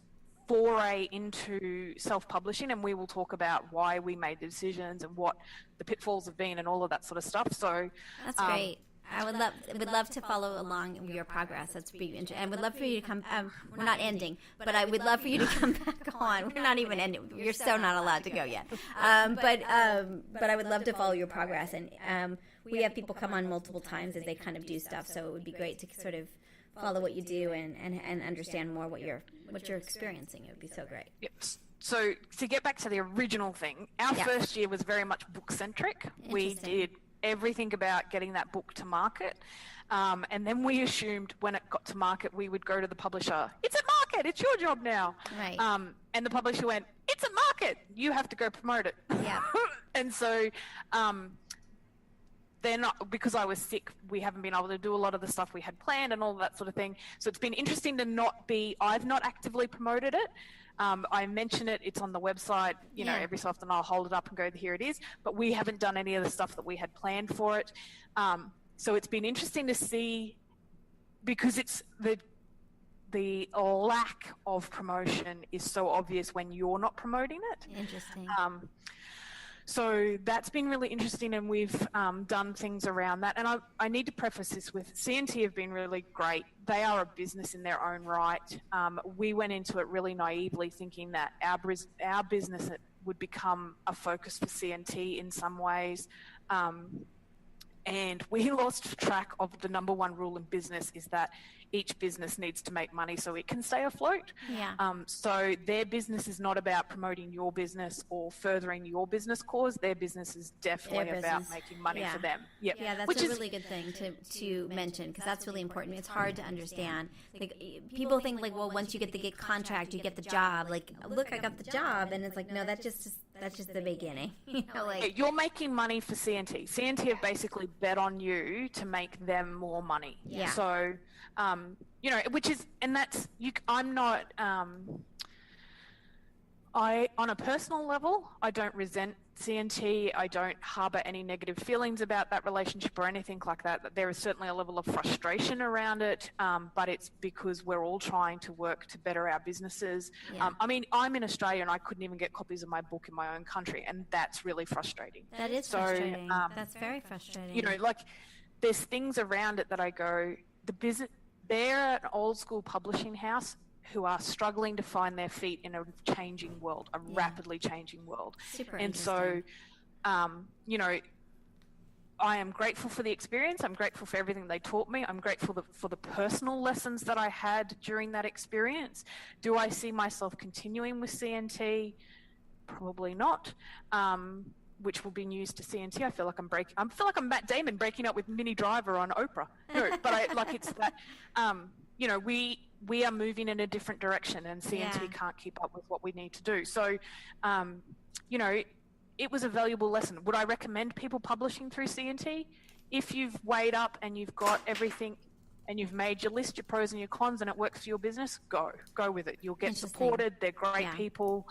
foray into self-publishing, and we will talk about why we made the decisions and what the pitfalls have been and all of that sort of stuff. So that's great. I would love to follow along with your progress. That's pretty interesting. And would love for you to come. We're not ending, but I would love for you to come back on. We're not even ending. You're so not allowed to go yet. But I would love to follow your progress. And we have people come on multiple times as they kind of do stuff. So it would be great to sort of follow what you do and understand more what you're experiencing. It would be so great. Yep. So to get back to the original thing, our first year was very much book centric. We did everything about getting that book to market. And then we assumed when it got to market, we would go to the publisher. It's at market. It's your job now. Right. And the publisher went, it's at market. You have to go promote it. Yeah. And so they're not, because I was sick, we haven't been able to do a lot of the stuff we had planned and all that sort of thing. So it's been interesting to I've not actively promoted it. I mention it, it's on the website, every so often I'll hold it up and go, here it is, but we haven't done any of the stuff that we had planned for it. So it's been interesting to see because it's the lack of promotion is so obvious when you're not promoting it. Interesting. So that's been really interesting, and we've done things around that. And I need to preface this with CNT have been really great. They are a business in their own right. We went into it really naively thinking that our business would become a focus for CNT in some ways. And we lost track of the number one rule in business is that each business needs to make money so it can stay afloat. Yeah. So their business is not about promoting your business or furthering your business cause. Their business is definitely about making money for them. Yep. Yeah, that's a really good thing to mention, because that's really important. It's hard to understand. Like, people think like, well, once you get the contract, you get the job. Like, look, I got the job, and it's like, no, that's just the beginning. Like, you're making money for CNT. CNT have basically bet on you to make them more money. Yeah. So, which is, and that's I'm not. On a personal level, I don't resent CNT. I don't harbour any negative feelings about that relationship or anything like that. There is certainly a level of frustration around it, but it's because we're all trying to work to better our businesses. Yeah. I'm in Australia and I couldn't even get copies of my book in my own country, and that's really frustrating. That is frustrating. That's very frustrating. There's things around it that I go, they're an old school publishing house who are struggling to find their feet in a changing world, a rapidly changing world. Super and so, I am grateful for the experience. I'm grateful for everything they taught me. I'm grateful for the personal lessons that I had during that experience. Do I see myself continuing with CNT? Probably not. Which will be news to CNT. I feel like I'm Matt Damon breaking up with Minnie Driver on Oprah. No, but it's that, we are moving in a different direction, and CNT can't keep up with what we need to do. So, it was a valuable lesson. Would I recommend people publishing through CNT? If you've weighed up and you've got everything and you've made your list, your pros and your cons, and it works for your business, go with it. You'll get supported. They're great people.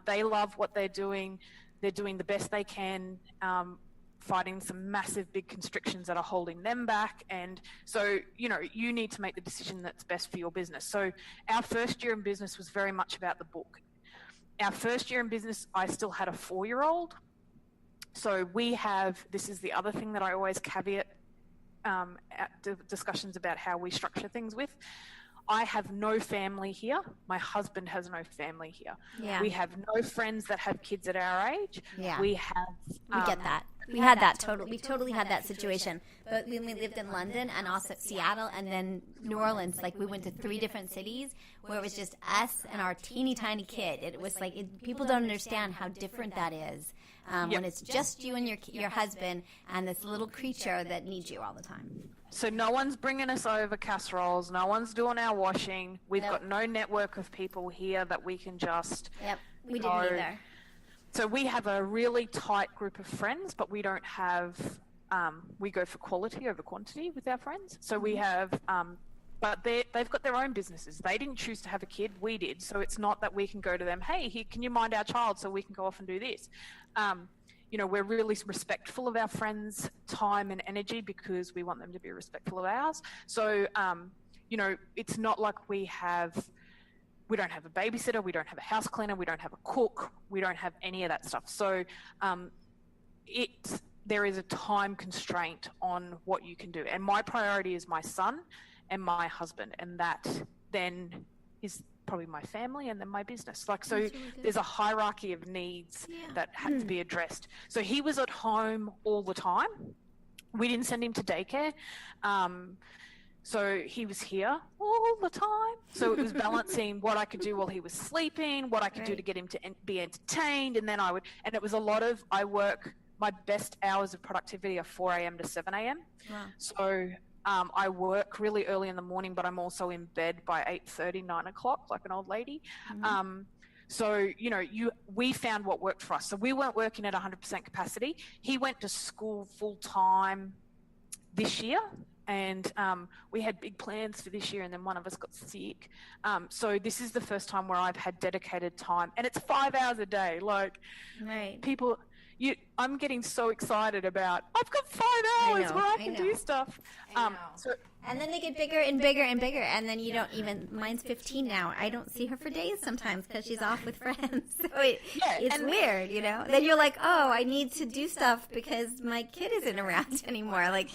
They love what they're doing. They're doing the best they can, fighting some massive big constrictions that are holding them back. And so, you need to make the decision that's best for your business. So our first year in business was very much about the book. Our first year in business, I still had a 4-year-old. So this is the other thing that I always caveat at the discussions about how we structure things with. I have no family here. My husband has no family here. Yeah. We have no friends that have kids at our age. Yeah. We have... we get that. We had that totally. We totally had that situation. But when we lived in London and also Seattle and then New Orleans, like we went to 3 different cities where it was just us and our teeny tiny kid. It was like people don't understand how different that is when it's just you and your husband and this little creature that needs you all the time. So no one's bringing us over casseroles. No one's doing our washing. We've got no network of people here that we can just... Yep, we didn't either. So we have a really tight group of friends, but we don't have... we go for quality over quantity with our friends. So we have... but they've got their own businesses. They didn't choose to have a kid. We did. So it's not that we can go to them, hey, here, can you mind our child so we can go off and do this? We're really respectful of our friends' time and energy because we want them to be respectful of ours. So, it's not like we don't have a babysitter, we don't have a house cleaner, we don't have a cook, we don't have any of that stuff. So, there is a time constraint on what you can do. And my priority is my son and my husband, and that then is probably my family and then my business. There's a hierarchy of needs that had to be addressed. So he was at home all the time. We didn't send him to daycare. So he was here all the time. So it was balancing what I could do while he was sleeping, what I could do to get him to be entertained. And then and it was a lot of, my best hours of productivity are 4 a.m. to 7 a.m. Wow. So I work really early in the morning, but I'm also in bed by 8:30, 9 o'clock, like an old lady. Mm-hmm. So, we found what worked for us. So we weren't working at 100% capacity. He went to school full time this year, and we had big plans for this year, and then one of us got sick. So this is the first time where I've had dedicated time, and it's 5 hours a day. People... I'm getting so excited about, I've got 5 hours where I can do stuff. And then they get bigger and bigger and bigger, and then you don't even. Mine's 15 now. I don't see her for days sometimes because she's off with friends. So it's weird, you know. Then you're like, oh, I need to do stuff because my kid isn't around anymore. Like,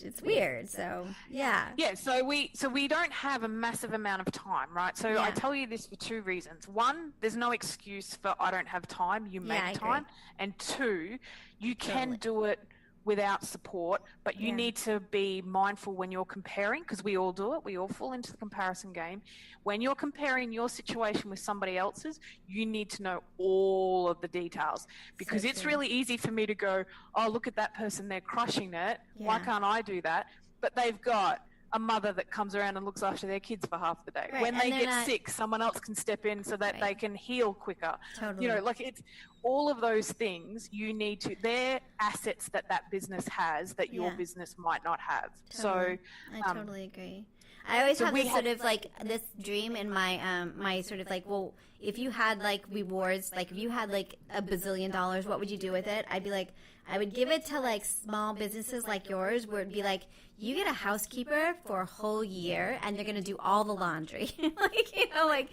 it's weird. So yeah. So we don't have a massive amount of time, right? So I tell you this for two reasons. One, there's no excuse for I don't have time. You make time, and two, you can do it without support, but you need to be mindful when you're comparing, because we all do it. We all fall into the comparison game. When you're comparing your situation with somebody else's, you need to know all of the details, because it's really easy for me to go, oh, look at that person, they're crushing it. Why can't I do that? But they've got a mother that comes around and looks after their kids for half the day. Right. When they get sick, someone else can step in so that they can heal quicker. Totally. You know, like it's all of those things you need to, they're assets that business has that your business might not have. Totally. So I totally agree. I always have this sort of like this dream in my my sort of like, well, if you had like rewards, like if you had like $1 bazillion, what would you do with it? I'd be like, I would give it to like small businesses like yours, where it'd be like, you get a housekeeper for a whole year and they're going to do all the laundry. Like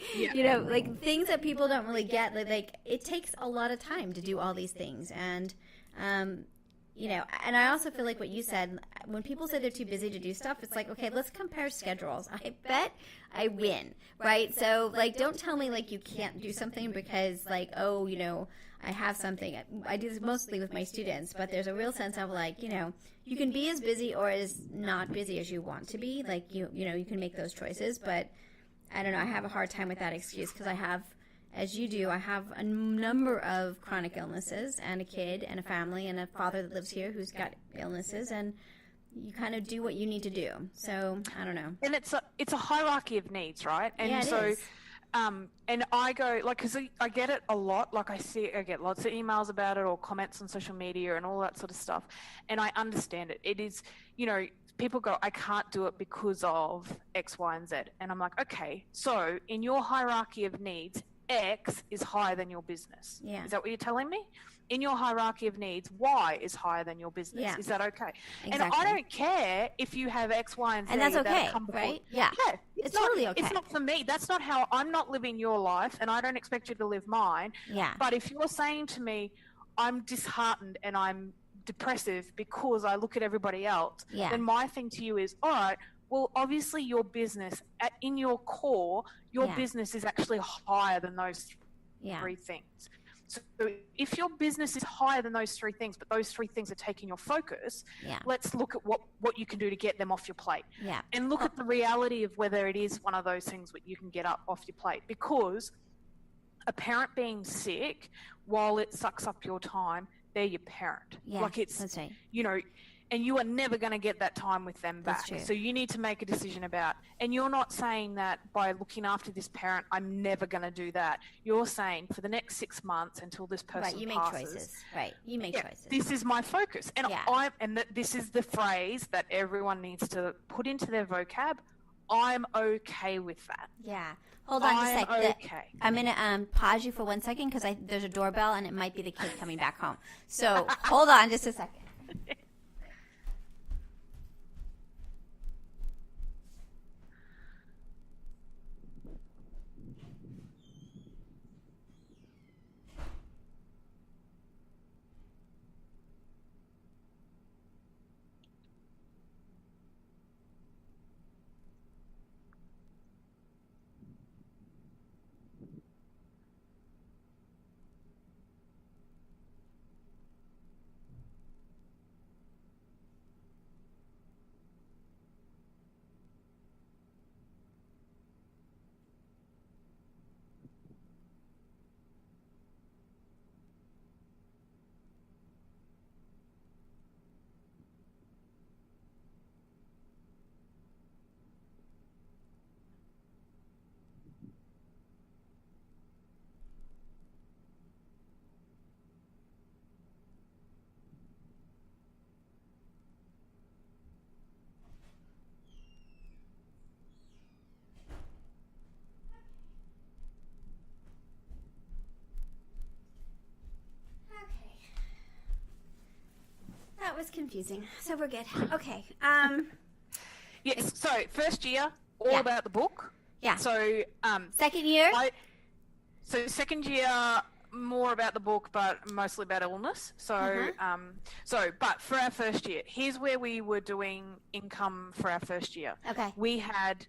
things that people don't really get. Like it takes a lot of time to do all these things. And, you know, and I also feel like what you said, when people say they're too busy to do stuff, it's like, okay, let's compare schedules. I bet I win, right? So, like, don't tell me, like, you can't do something because, like, oh, you know, I have something. I do this mostly with my students, but there's a real sense of, like, you know, you can be as busy or as not busy as you want to be. Like, you know, you can make those choices, but I don't know. I have a hard time with that excuse because I have, as you do, I have a number of chronic illnesses and a kid and a family and a father that lives here who's got illnesses, and you kind of do what you need to do. So I don't know. And it's a hierarchy of needs, right? And it is. And I go, like, because I get it a lot. Like, I get lots of emails about it or comments on social media and all that sort of stuff. And I understand it. It is, you know, people go, I can't do it because of X, Y, and Z. And I'm like, okay, so in your hierarchy of needs, X is higher than your business. Yeah. Is that what you're telling me? In your hierarchy of needs, Y is higher than your business. Yeah. Is that okay? Exactly. And I don't care if you have X, Y, and Z. And that's okay, come before. right? Yeah. Yeah. It's totally okay. It's not for me. That's not how, I'm not living your life, and I don't expect you to live mine. Yeah. But if you're saying to me, I'm disheartened and I'm depressive because I look at everybody else, then my thing to you is, all right, well, obviously your business, in your core, your business is actually higher than those three things. So if your business is higher than those three things, but those three things are taking your focus, let's look at what you can do to get them off your plate. Yeah. And look at the reality of whether it is one of those things that you can get off your plate. Because a parent being sick, while it sucks up your time, they're your parent. Yeah, like it's, that's right. you know, and you are never going to get that time with them back. That's true. So you need to make a decision about, and you're not saying that by looking after this parent, I'm never going to do that. You're saying for the next 6 months until this person passes. Right, you make choices. Right, you make choices. This is my focus. And this is the phrase that everyone needs to put into their vocab. I'm okay with that. Yeah. Hold on a sec. Okay. I'm going to pause you for 1 second because there's a doorbell and it might be the kid coming back home. So hold on just a second. That was confusing. So we're good. Okay. Yes. So first year, all Yeah. about the book. Yeah. So Second year? So second year, more about the book, but mostly about illness. So, but for our first year, here's where we were doing income for our first year. Okay. We had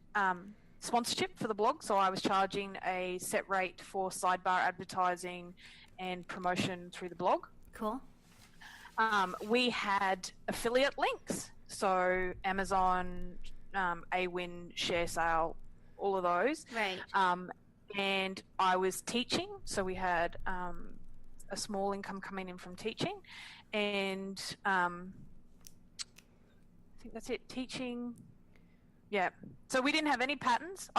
sponsorship for the blog, so I was charging a set rate for sidebar advertising and promotion through the blog. Cool. We had affiliate links, so Amazon, AWin, Share Sale, all of those. Right. And I was teaching, so we had a small income coming in from teaching, and I think that's it. Teaching, yeah. So we didn't have any patterns.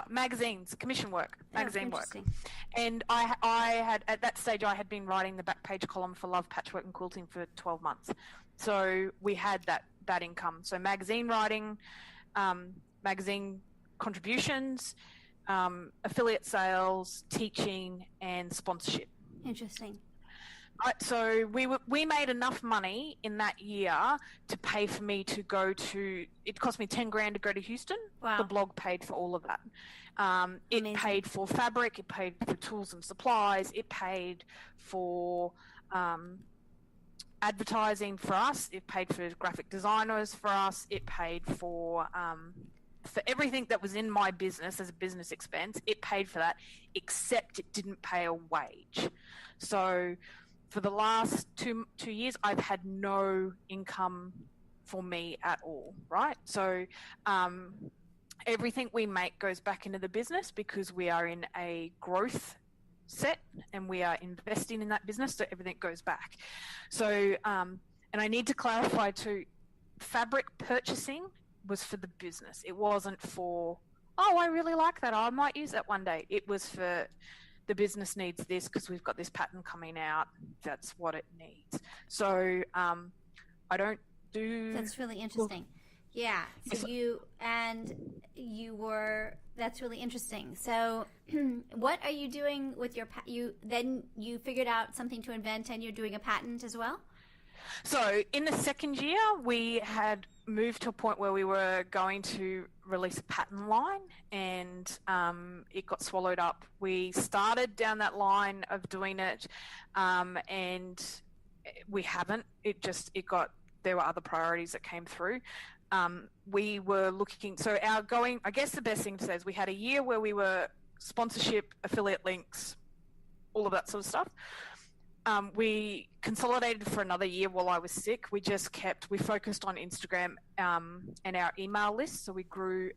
Magazines, commission work, magazine work, and I had at that stage I had been writing the back page column for Love Patchwork and Quilting for 12 months, so we had that income. So magazine writing, magazine contributions. Affiliate sales, teaching, and sponsorship. Interesting. Right, so we made enough money in that year to pay for me to go to. It cost me $10,000 to go to Houston. Wow. The blog paid for all of that. It Amazing. paid for fabric. It paid for tools and supplies. It paid for advertising for us. It paid for graphic designers for us. It paid for everything that was in my business as a business expense. It paid for that, except it didn't pay a wage. So for the last two years, I've had no income for me at all, right? So everything we make goes back into the business because we are in a growth set and we are investing in that business, so everything goes back. So, and I need to clarify too, fabric purchasing was for the business. It wasn't for, I really like that, I might use that one day. It was for the business needs this because we've got this pattern coming out. That's what it needs. So I don't do... That's really interesting. Yeah. So that's really interesting. So what are you doing with your, then you figured out something to invent and you're doing a patent as well? So in the second year, we had moved to a point where we were going to release a pattern line, and it got swallowed up. We started down that line of doing it, and we haven't. There were other priorities that came through. We were looking, I guess the best thing to say is we had a year where we were sponsorship, affiliate links, all of that sort of stuff. We consolidated for another year while I was sick. We focused on Instagram and our email list. So we grew,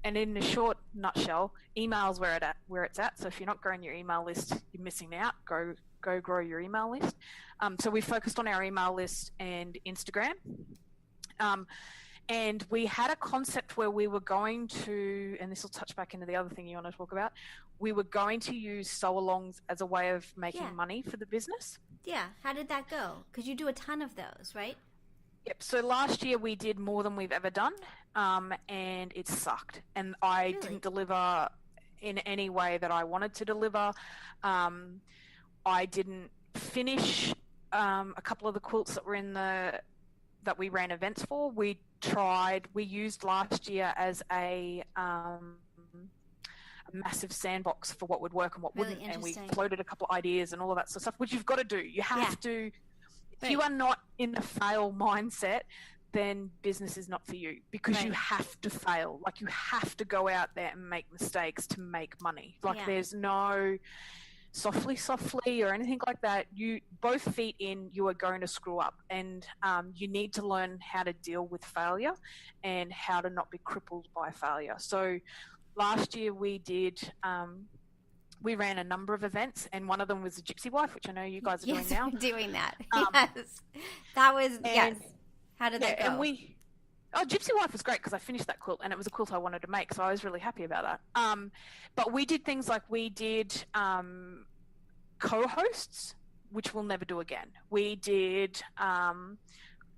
and in a short nutshell, email's where it's at. So if you're not growing your email list, you're missing out. Go grow your email list. So we focused on our email list and Instagram. And we had a concept where we were going to, and this will touch back into the other thing you want to talk about, we were going to use sew-alongs as a way of making money for the business. Yeah. How did that go? Because you do a ton of those, right? Yep. So last year we did more than we've ever done, and it sucked. And I didn't deliver in any way that I wanted to deliver. I didn't finish a couple of the quilts that were that we ran events for. We used last year as a massive sandbox for what would work and what wouldn't, and we floated a couple of ideas and all of that sort of stuff, which you've got to do. You have to, if you are not in the fail mindset, then business is not for you, because you have to fail. Like, you have to go out there and make mistakes to make money. Like, there's no softly or anything like that. You both feet in, you are going to screw up, and you need to learn how to deal with failure and how to not be crippled by failure. So last year we ran a number of events, and one of them was the Gypsy Wife, which I know you guys are doing now. Doing that. Yes. That was, How did that go? And Gypsy Wife was great because I finished that quilt and it was a quilt I wanted to make, so I was really happy about that. But we did things like we did co-hosts, which we'll never do again. We did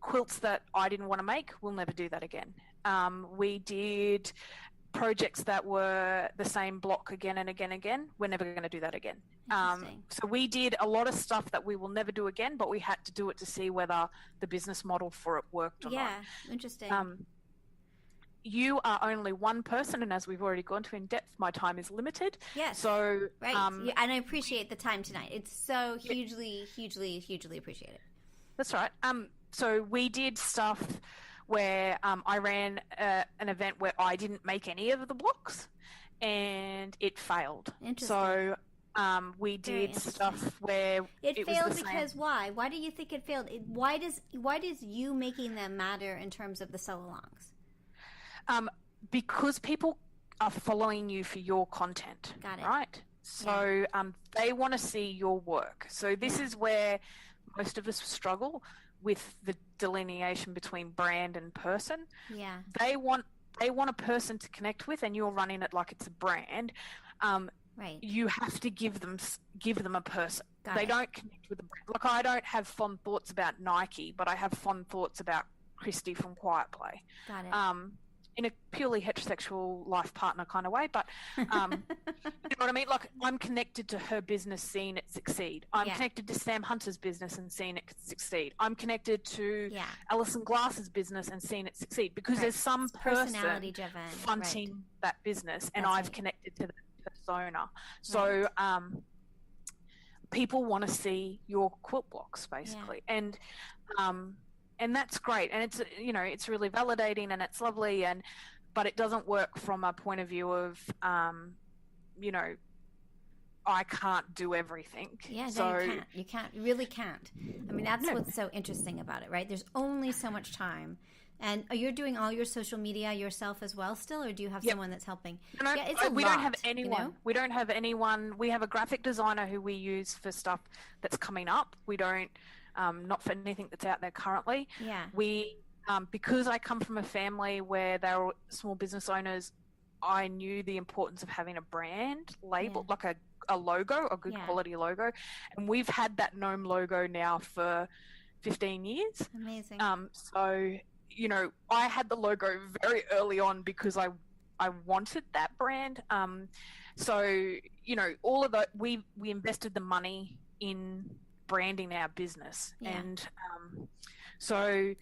quilts that I didn't want to make. We'll never do that again. We did projects that were the same block again and again and again. We're never going to do that again. So we did a lot of stuff that we will never do again, but we had to do it to see whether the business model for it worked or not. Yeah, interesting. you are only one person, and as we've already gone to in depth, my time is limited. Yes. So, right. And I appreciate the time tonight. It's so hugely, hugely appreciated. That's right. So we did stuff where I ran an event where I didn't make any of the blocks, and it failed. Interesting. So we did stuff where it failed because why? Why do you think it failed? Why does you making them matter in terms of the sew-alongs? Because people are following you for your content. Got it. Right? So they want to see your work. So this is where most of us struggle with the delineation between brand and person. Yeah. They want a person to connect with, and you're running it like it's a brand. Right. You have to give them a person. They don't connect with the brand. Like, I don't have fond thoughts about Nike, but I have fond thoughts about Christy from Quiet Play. Got it. In a purely heterosexual life partner kind of way, but you know what I mean? Like, I'm connected to her business, seeing it succeed. I'm connected to Sam Hunter's business and seeing it succeed. I'm connected to Alison Glass's business and seeing it succeed, because there's some person fronting that business, and I've connected to that persona. So people want to see your quilt blocks, basically. And that's great, and it's, you know, it's really validating and it's lovely, but it doesn't work from a point of view of you know, I can't do everything. Yeah, no, you can't. You really can't. I mean, that's what's so interesting about it, right? There's only so much time. And you're doing all your social media yourself as well still, or do you have someone that's helping? No, we don't have anyone. You know? We don't have anyone. We have a graphic designer who we use for stuff that's coming up. We don't, not for anything that's out there currently. Yeah. We, because I come from a family where they were small business owners, I knew the importance of having a brand label, like a logo, a good quality logo. And we've had that Gnome logo now for 15 years. Amazing. So, you know, I had the logo very early on because I wanted that brand. So, you know, all of that, we invested the money in branding our business. And so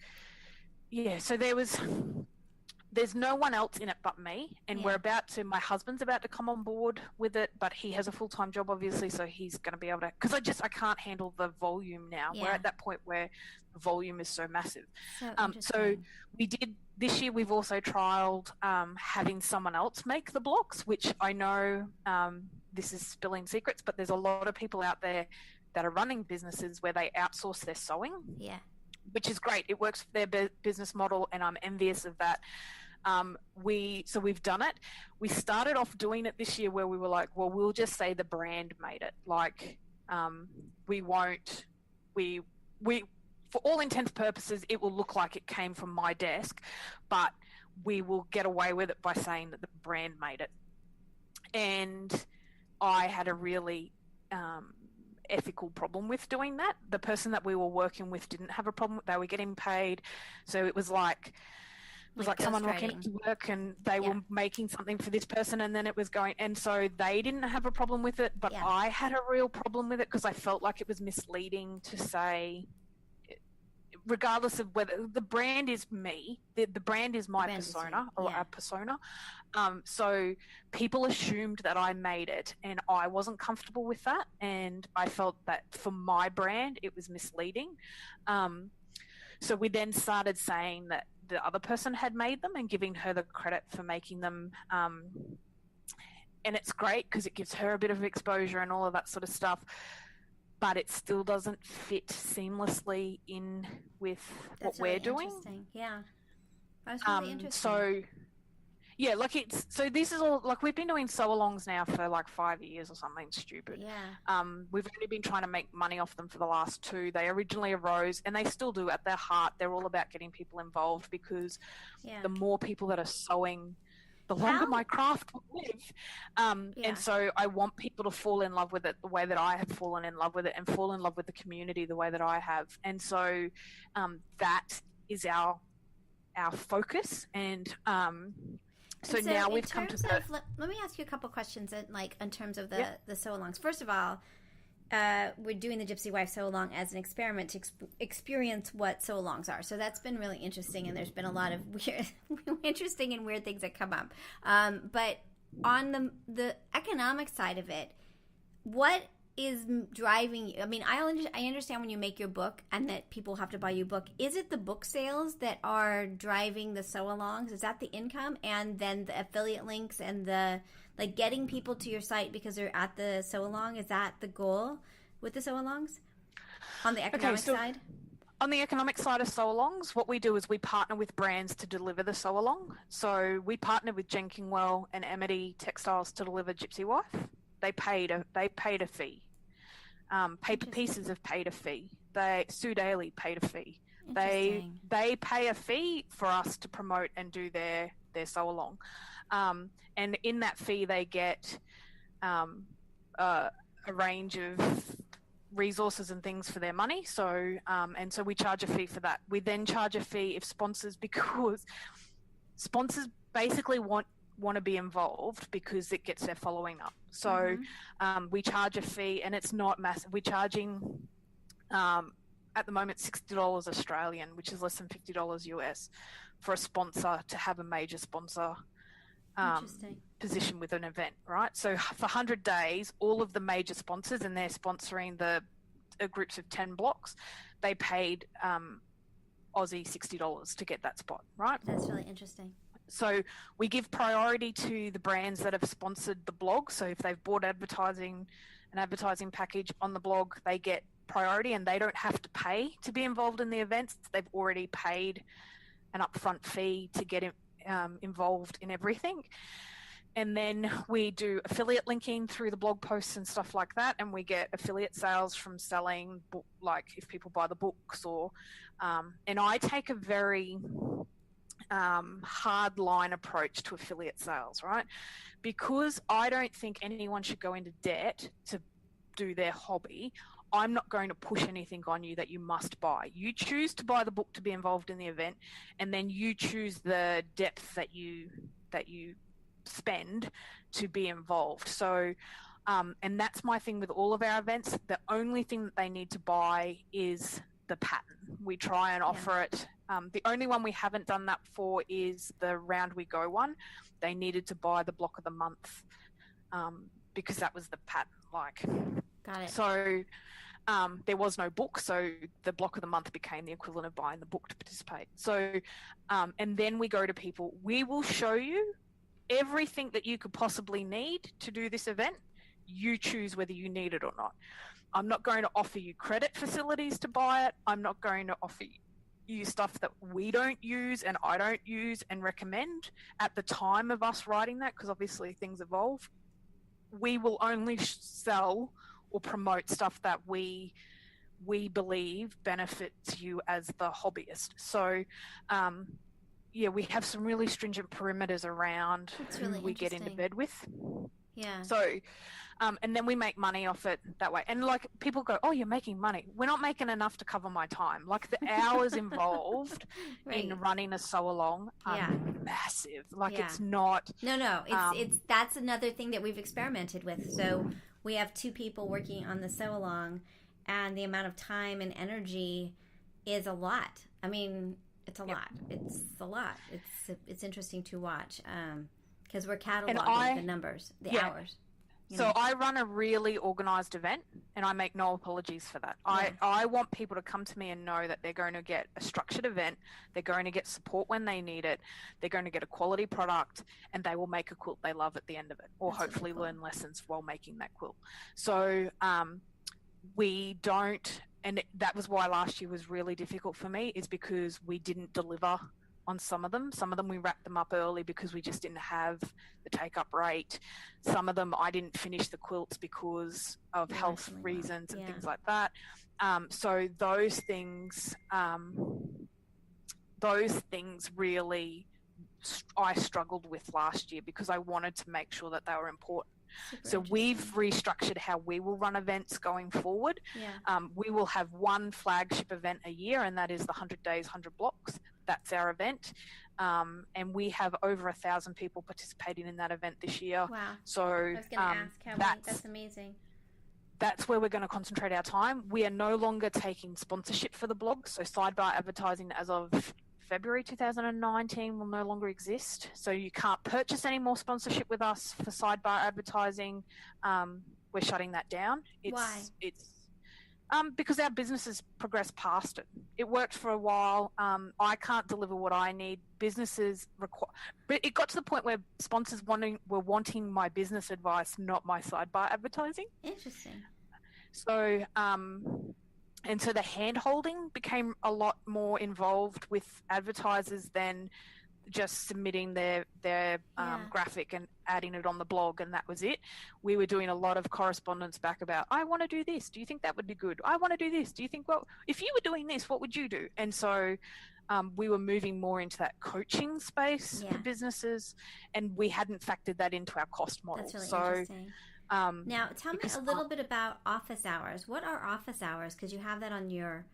there's no one else in it but me, and my husband's about to come on board with it, but he has a full-time job, obviously, so he's going to be able to, because I can't handle the volume now. We're at that point where the volume is so massive. So we did, this year we've also trialed having someone else make the blocks, which I know this is spilling secrets, but there's a lot of people out there that are running businesses where they outsource their sewing. Yeah. Which is great. It works for their business model, and I'm envious of that. So we've done it. We started off doing it this year where we were like, well, we'll just say the brand made it. Like, we for all intents and purposes, it will look like it came from my desk, but we will get away with it by saying that the brand made it. And I had a really ethical problem with doing that. The person that we were working with didn't have a problem. They were getting paid, so it was like someone rocking up to work and they were making something for this person, and then it was going, and so they didn't have a problem with it, but I had a real problem with it because I felt like it was misleading to say, regardless of whether the brand is me, the brand is my persona or a persona. So people assumed that I made it, and I wasn't comfortable with that, and I felt that for my brand it was misleading. So we then started saying that the other person had made them and giving her the credit for making them. And it's great because it gives her a bit of exposure and all of that sort of stuff. But it still doesn't fit seamlessly in with what we're doing. Yeah, that's really interesting. So, yeah, this is all, like, we've been doing sew-alongs now for like 5 years or something stupid. Yeah. We've only been trying to make money off them for the last 2. They originally arose, and they still do at their heart. They're all about getting people involved, because the more people that are sewing, the longer my craft will live. And so I want people to fall in love with it the way that I have fallen in love with it, and fall in love with the community the way that I have. And so that is our focus. And so now we've come to let me ask you a couple questions in terms of the sew-alongs. First of all, we're doing the Gypsy Wife Sew Along as an experiment to experience what sew alongs are. So that's been really interesting, and there's been a lot of interesting and weird things that come up. But on the economic side of it, what is driving you? I mean, I understand when you make your book and that people have to buy you a book. Is it the book sales that are driving the sew alongs? Is that the income? And then the affiliate links and the getting people to your site because they're at the sew along? Is that the goal with the sew alongs on the economic side? On the economic side of sew alongs, what we do is we partner with brands to deliver the sew along. So we partnered with Jenkingwell and Amity Textiles to deliver Gypsy Wife. They paid a fee. Paper Pieces have paid a fee. Sue Daly paid a fee. They pay a fee for us to promote and do their sew along, and in that fee they get a range of resources and things for their money. So and so we charge a fee for that. We then charge a fee if sponsors, because sponsors basically want to be involved because it gets their following up. So we charge a fee, and it's not massive. We're charging at the moment $60 Australian, which is less than $50 US, for a sponsor to have a major sponsor position with an event, right? So for 100 days, all of the major sponsors, and they're sponsoring the groups of 10 blocks, they paid Aussie $60 to get that spot, right? That's really interesting. So we give priority to the brands that have sponsored the blog. So if they've bought an advertising package on the blog, they get priority, and they don't have to pay to be involved in the events. They've already paid an upfront fee to get involved in everything. And then we do affiliate linking through the blog posts and stuff like that, and we get affiliate sales from selling, like if people buy the books or and I take a very hard line approach to affiliate sales, right? Because I don't think anyone should go into debt to do their hobby. I'm not going to push anything on you that you must buy. You choose to buy the book to be involved in the event, and then you choose the depth that you spend to be involved. So and that's my thing with all of our events. The only thing that they need to buy is the pattern. We try and offer it. The only one we haven't done that for is the Round We Go one. They needed to buy the block of the month because that was the pattern. Got it. So there was no book, so the block of the month became the equivalent of buying the book to participate. So and then we go to people. We will show you everything that you could possibly need to do this event. You choose whether you need it or not. I'm not going to offer you credit facilities to buy it. I'm not going to offer you stuff that we don't use and I don't use and recommend at the time of us writing that, because obviously things evolve. We will only sell or promote stuff that we believe benefits you as the hobbyist. So we have some really stringent perimeters around who we get into bed with. Yeah. So and then we make money off it that way. And like people go, oh, you're making money. We're not making enough to cover my time. Like the hours involved in running a sew along are massive. Like it's not. No. It's that's another thing that we've experimented with. So we have 2 people working on the sew along, and the amount of time and energy is a lot. I mean, it's a lot. It's a lot. It's interesting to watch because we're cataloging the numbers, the hours. So I run a really organized event, and I make no apologies for that. I want people to come to me and know that they're going to get a structured event, they're going to get support when they need it, they're going to get a quality product, and they will make a quilt they love at the end of it, or hopefully learn lessons while making that quilt. So we don't, and that was why last year was really difficult for me, is because we didn't deliver on some of them. Some of them we wrapped them up early because we just didn't have the take-up rate. Some of them I didn't finish the quilts because of health reasons and things like that. So those things really I struggled with last year because I wanted to make sure that they were important. So we've restructured how we will run events going forward. We will have one flagship event a year, and that is the 100 days, 100 blocks. That's our event. And we have over 1,000 people participating in that event this year. Wow. So I was going to ask how many. That's amazing. that's where we're going to concentrate our time. We are no longer taking sponsorship for the blog. So sidebar advertising as of February 2019 will no longer exist. So you can't purchase any more sponsorship with us for sidebar advertising. We're shutting that down. Why? It's because our business has progressed past it. It worked for a while. I can't deliver what I need. Businesses require, but it got to the point where sponsors were wanting my business advice, not my sidebar advertising. Interesting. So, and so the hand-holding became a lot more involved with advertisers than just submitting their graphic and adding it on the blog, and that was it. We were doing a lot of correspondence back about, I want to do this. Do you think that would be good? I want to do this. Do you think, well, if you were doing this, what would you do? And so we were moving more into that coaching space for businesses, and we hadn't factored that into our cost model. That's really interesting. Now, tell me a little bit about office hours. What are office hours? Because you have that on your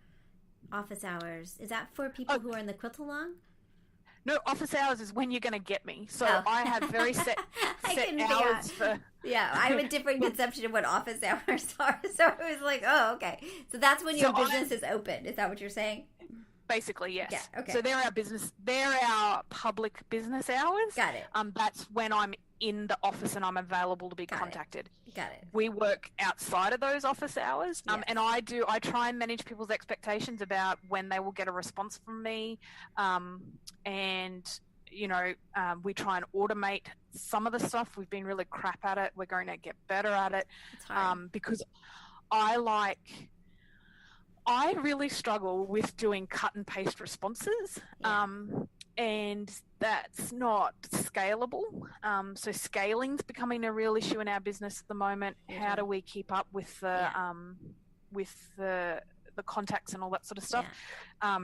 office hours. Is that for people who are in the quilt-along? No, office hours is when you're going to get me. So I have very set hours for... Yeah, I have a different conception of what office hours are. So I was like, oh, okay. So that's when your business is open. Is that what you're saying? Basically, yes. Yeah, okay. So they're our public business hours. Got it. That's when I'm in the office and I'm available to be contacted. Got it. We work outside of those office hours. Yes. And I try and manage people's expectations about when they will get a response from me. And, we try and automate some of the stuff. We've been really crap at it. We're going to get better at it. It's hard. Because I really struggle with doing cut and paste responses. Yeah. And that's not scalable. So scaling's becoming a real issue in our business at the moment. Mm-hmm. How do we keep up with the contacts and all that sort of stuff? Yeah.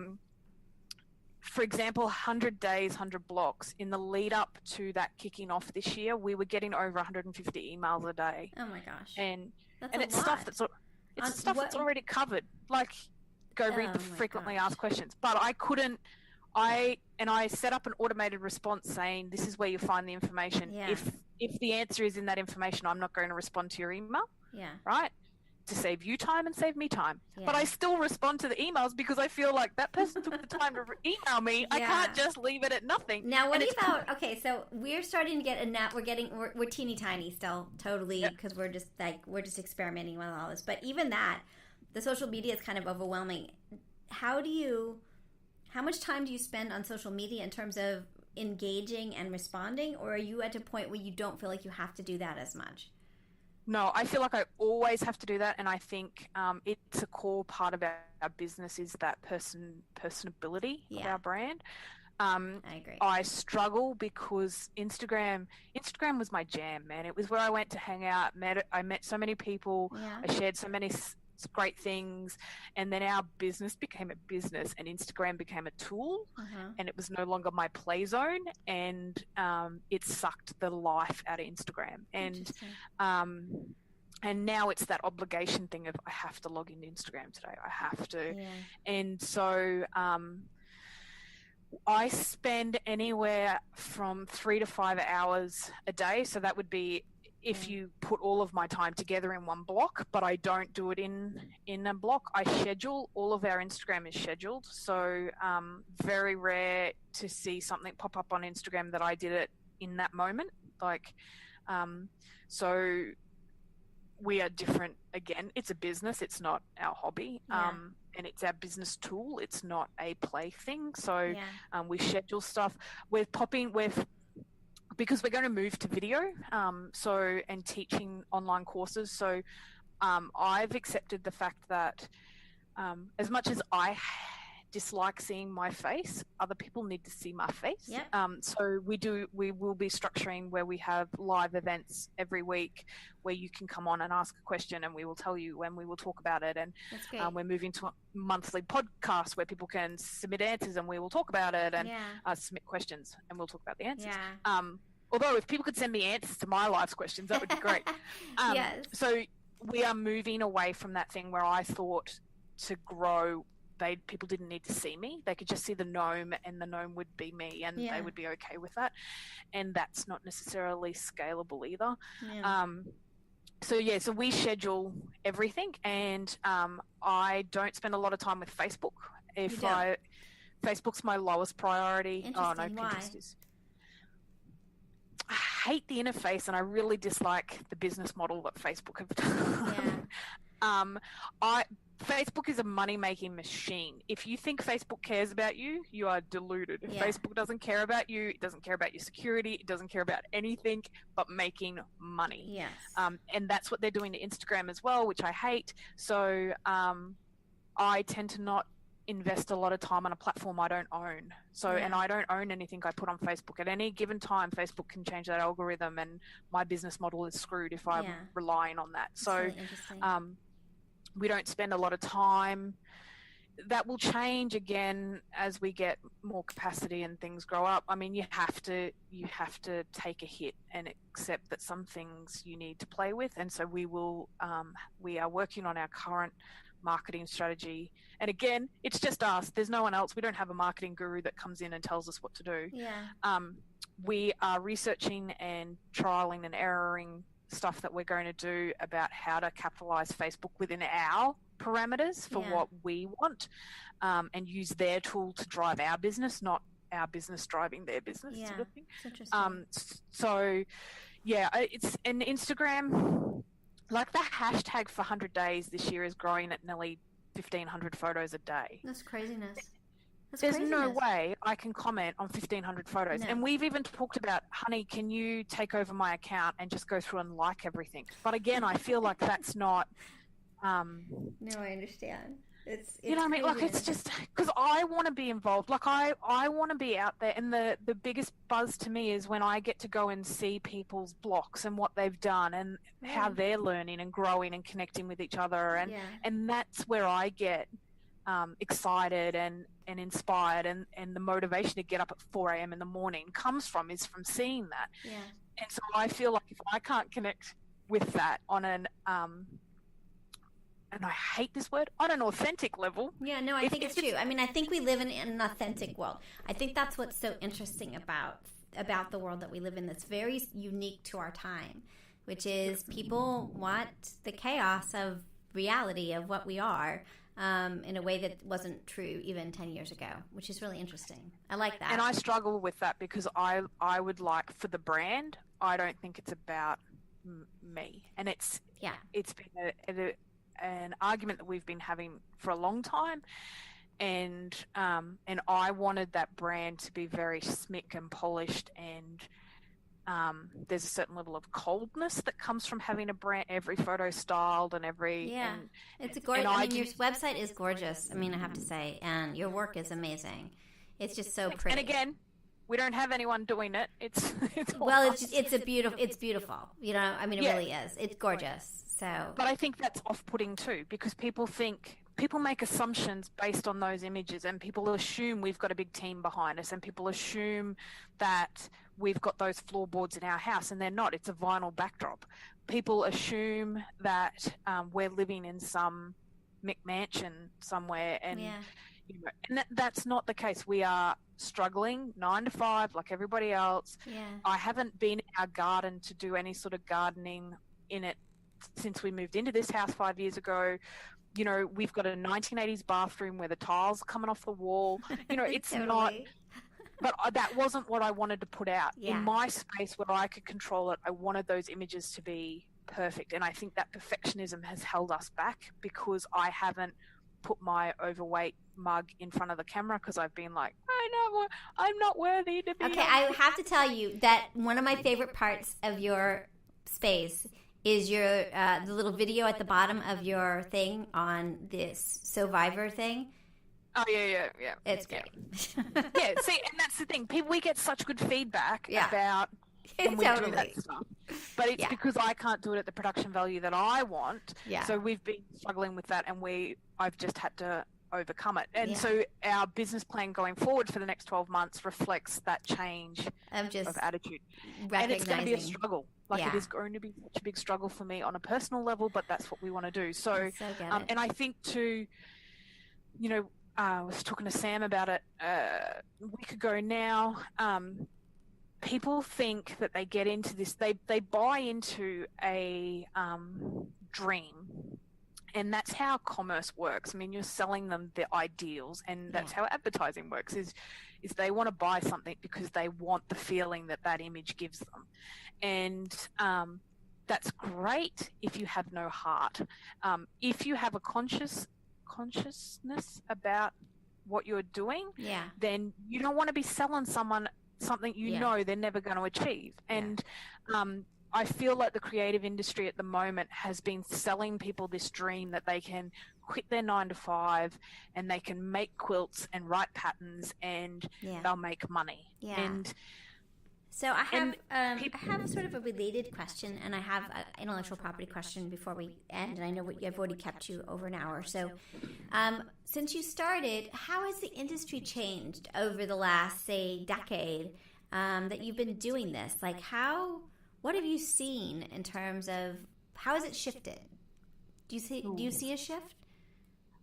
For example, 100 days, 100 blocks. In the lead up to that kicking off this year, we were getting over 150 emails a day. Oh my gosh! And that's it's stuff that's that's already covered. Like, go read the frequently asked questions. But I couldn't. I set up an automated response saying, this is where you find the information. Yeah. If the answer is in that information, I'm not going to respond to your email. Yeah. Right? To save you time and save me time. Yeah. But I still respond to the emails because I feel like that person took the time to email me. I can't just leave it at nothing. Now, what about, okay, so we're starting to get we're teeny tiny still, totally, because we're just experimenting with all this. But even that, the social media is kind of overwhelming. How much time do you spend on social media in terms of engaging and responding, or are you at a point where you don't feel like you have to do that as much? No, I feel like I always have to do that, and I think it's a core part of our business is that personability of our brand. I agree. I struggle because Instagram was my jam, man. It was where I went to hang out. I met so many people. Yeah. I shared so many great things, and then our business became a business, and Instagram became a tool, and it was no longer my play zone, and it sucked the life out of Instagram, and now it's that obligation thing of I have to log into Instagram today. I have to, and so I spend anywhere from 3 to 5 hours a day. So that would be if you put all of my time together in one block, but I don't do it in a block. I schedule. All of our Instagram is scheduled. So very rare to see something pop up on Instagram that I did it in that moment. So we are different. Again, it's a business. It's not our hobby. And it's our business tool. It's not a play thing. So we schedule stuff. Because we're going to move to video, and teaching online courses. So I've accepted the fact that as much as I dislike seeing my face, other people need to see my face. Yep. So we will be structuring where we have live events every week where you can come on and ask a question, and we will tell you when we will talk about it. And we're moving to a monthly podcast where people can submit answers and we will talk about it, and submit questions and we'll talk about the answers. Although if people could send me answers to my life's questions, that would be great. Yes. So we are moving away from that thing where I thought to grow, people didn't need to see me. They could just see the gnome, and the gnome would be me, and they would be okay with that. And that's not necessarily scalable either. So we schedule everything, and I don't spend a lot of time with Facebook. Facebook's my lowest priority. Oh no, Why? Pinterest is. I hate the interface, and I really dislike the business model that Facebook have done. Yeah. Facebook is a money-making machine. If you think Facebook cares about you, you are deluded. Yeah. Facebook doesn't care about you. It doesn't care about your security. It doesn't care about anything but making money. Yes. And that's what they're doing to Instagram as well, which I hate. So I tend to not invest a lot of time on a platform I don't own. And I don't own anything I put on Facebook. At any given time, Facebook can change that algorithm, and my business model is screwed if I'm relying on that. That's really interesting. We don't spend a lot of time. That will change again as we get more capacity and things grow up. I mean, you have to take a hit and accept that some things you need to play with. And so we are working on our current marketing strategy. And again, it's just us. There's no one else. We don't have a marketing guru that comes in and tells us what to do. Yeah. We are researching and trialing and erroring stuff that we're going to do about how to capitalize Facebook within our parameters for what we want, and use their tool to drive our business, not our business driving their business, sort of thing. Interesting. It's an Instagram, like the hashtag for 100 days this year is growing at nearly 1,500 photos a day. That's craziness. There's no way I can comment on 1,500 photos. No. And we've even talked about, honey, can you take over my account and just go through and like everything? But again, I feel like that's not... No, I understand. It's you know what I mean? Like, it's just... Because I want to be involved. Like, I want to be out there. And the biggest buzz to me is when I get to go and see people's blocks and what they've done and how they're learning and growing and connecting with each other. And that's where I get... excited and inspired, and the motivation to get up at 4 a.m. in the morning is from seeing that. Yeah. And so I feel like if I can't connect with that on an and I hate this word, on an authentic level. Yeah, no, I think it's true. I mean, I think we live in an authentic world. I think that's what's so interesting about the world that we live in that's very unique to our time, which is people want the chaos of reality of what we are, in a way that wasn't true even 10 years ago, which is really interesting. I like that. And I struggle with that because I would like, for the brand, I don't think it's about me. And it's been an argument that we've been having for a long time. And I wanted that brand to be very slick and polished, and there's a certain level of coldness that comes from having a brand, every photo styled and every... Yeah, it's gorgeous. I mean, your website is gorgeous, I mean, I have to say, and your work is amazing. It's just so pretty. And again, we don't have anyone doing it. It's well, it's beautiful. You know, I mean, it really is. It's gorgeous. So, but I think that's off-putting too, because people make assumptions based on those images, and people assume we've got a big team behind us, and people assume that we've got those floorboards in our house, and they're not. It's a vinyl backdrop. People assume that we're living in some McMansion somewhere, and that's not the case. We are struggling 9 to 5 like everybody else. I haven't been in our garden to do any sort of gardening in it since we moved into this house 5 years ago. You know, we've got a 1980s bathroom where the tiles are coming off the wall. You know, it's not... But that wasn't what I wanted to put out. In my space where I could control it, I wanted those images to be perfect. And I think that perfectionism has held us back, because I haven't put my overweight mug in front of the camera because I've been like, I'm not worthy to be... Okay, I have to tell you that one of my favorite parts of your space is your the little video at the bottom of your thing on this Survivor thing. Oh, yeah. It's great. See, and that's the thing. We get such good feedback about when we do that stuff. But it's because I can't do it at the production value that I want. Yeah. So we've been struggling with that, and I've just had to overcome it. And so our business plan going forward for the next 12 months reflects that change of attitude. And it's going to be a struggle. It is going to be such a big struggle for me on a personal level, but that's what we want to do. So and I think too, you know, I was talking to Sam about it a week ago now. people think that they get into this, they buy into a dream. And that's how commerce works. I mean, you're selling them the ideals, and that's how advertising works, is they want to buy something because they want the feeling that that image gives them. And that's great if you have no heart. If you have a consciousness about what you're doing, then you don't want to be selling someone something you know they're never going to achieve. And I feel like the creative industry at the moment has been selling people this dream that they can quit their 9-to-5 and they can make quilts and write patterns and they'll make money. And so I have sort of a related question, and I have an intellectual property question before we end, and I know I've already kept you over an hour. So since you started, how has the industry changed over the last, say, decade that you've been doing this? Like what have you seen in terms of how has it shifted? Do you see a shift?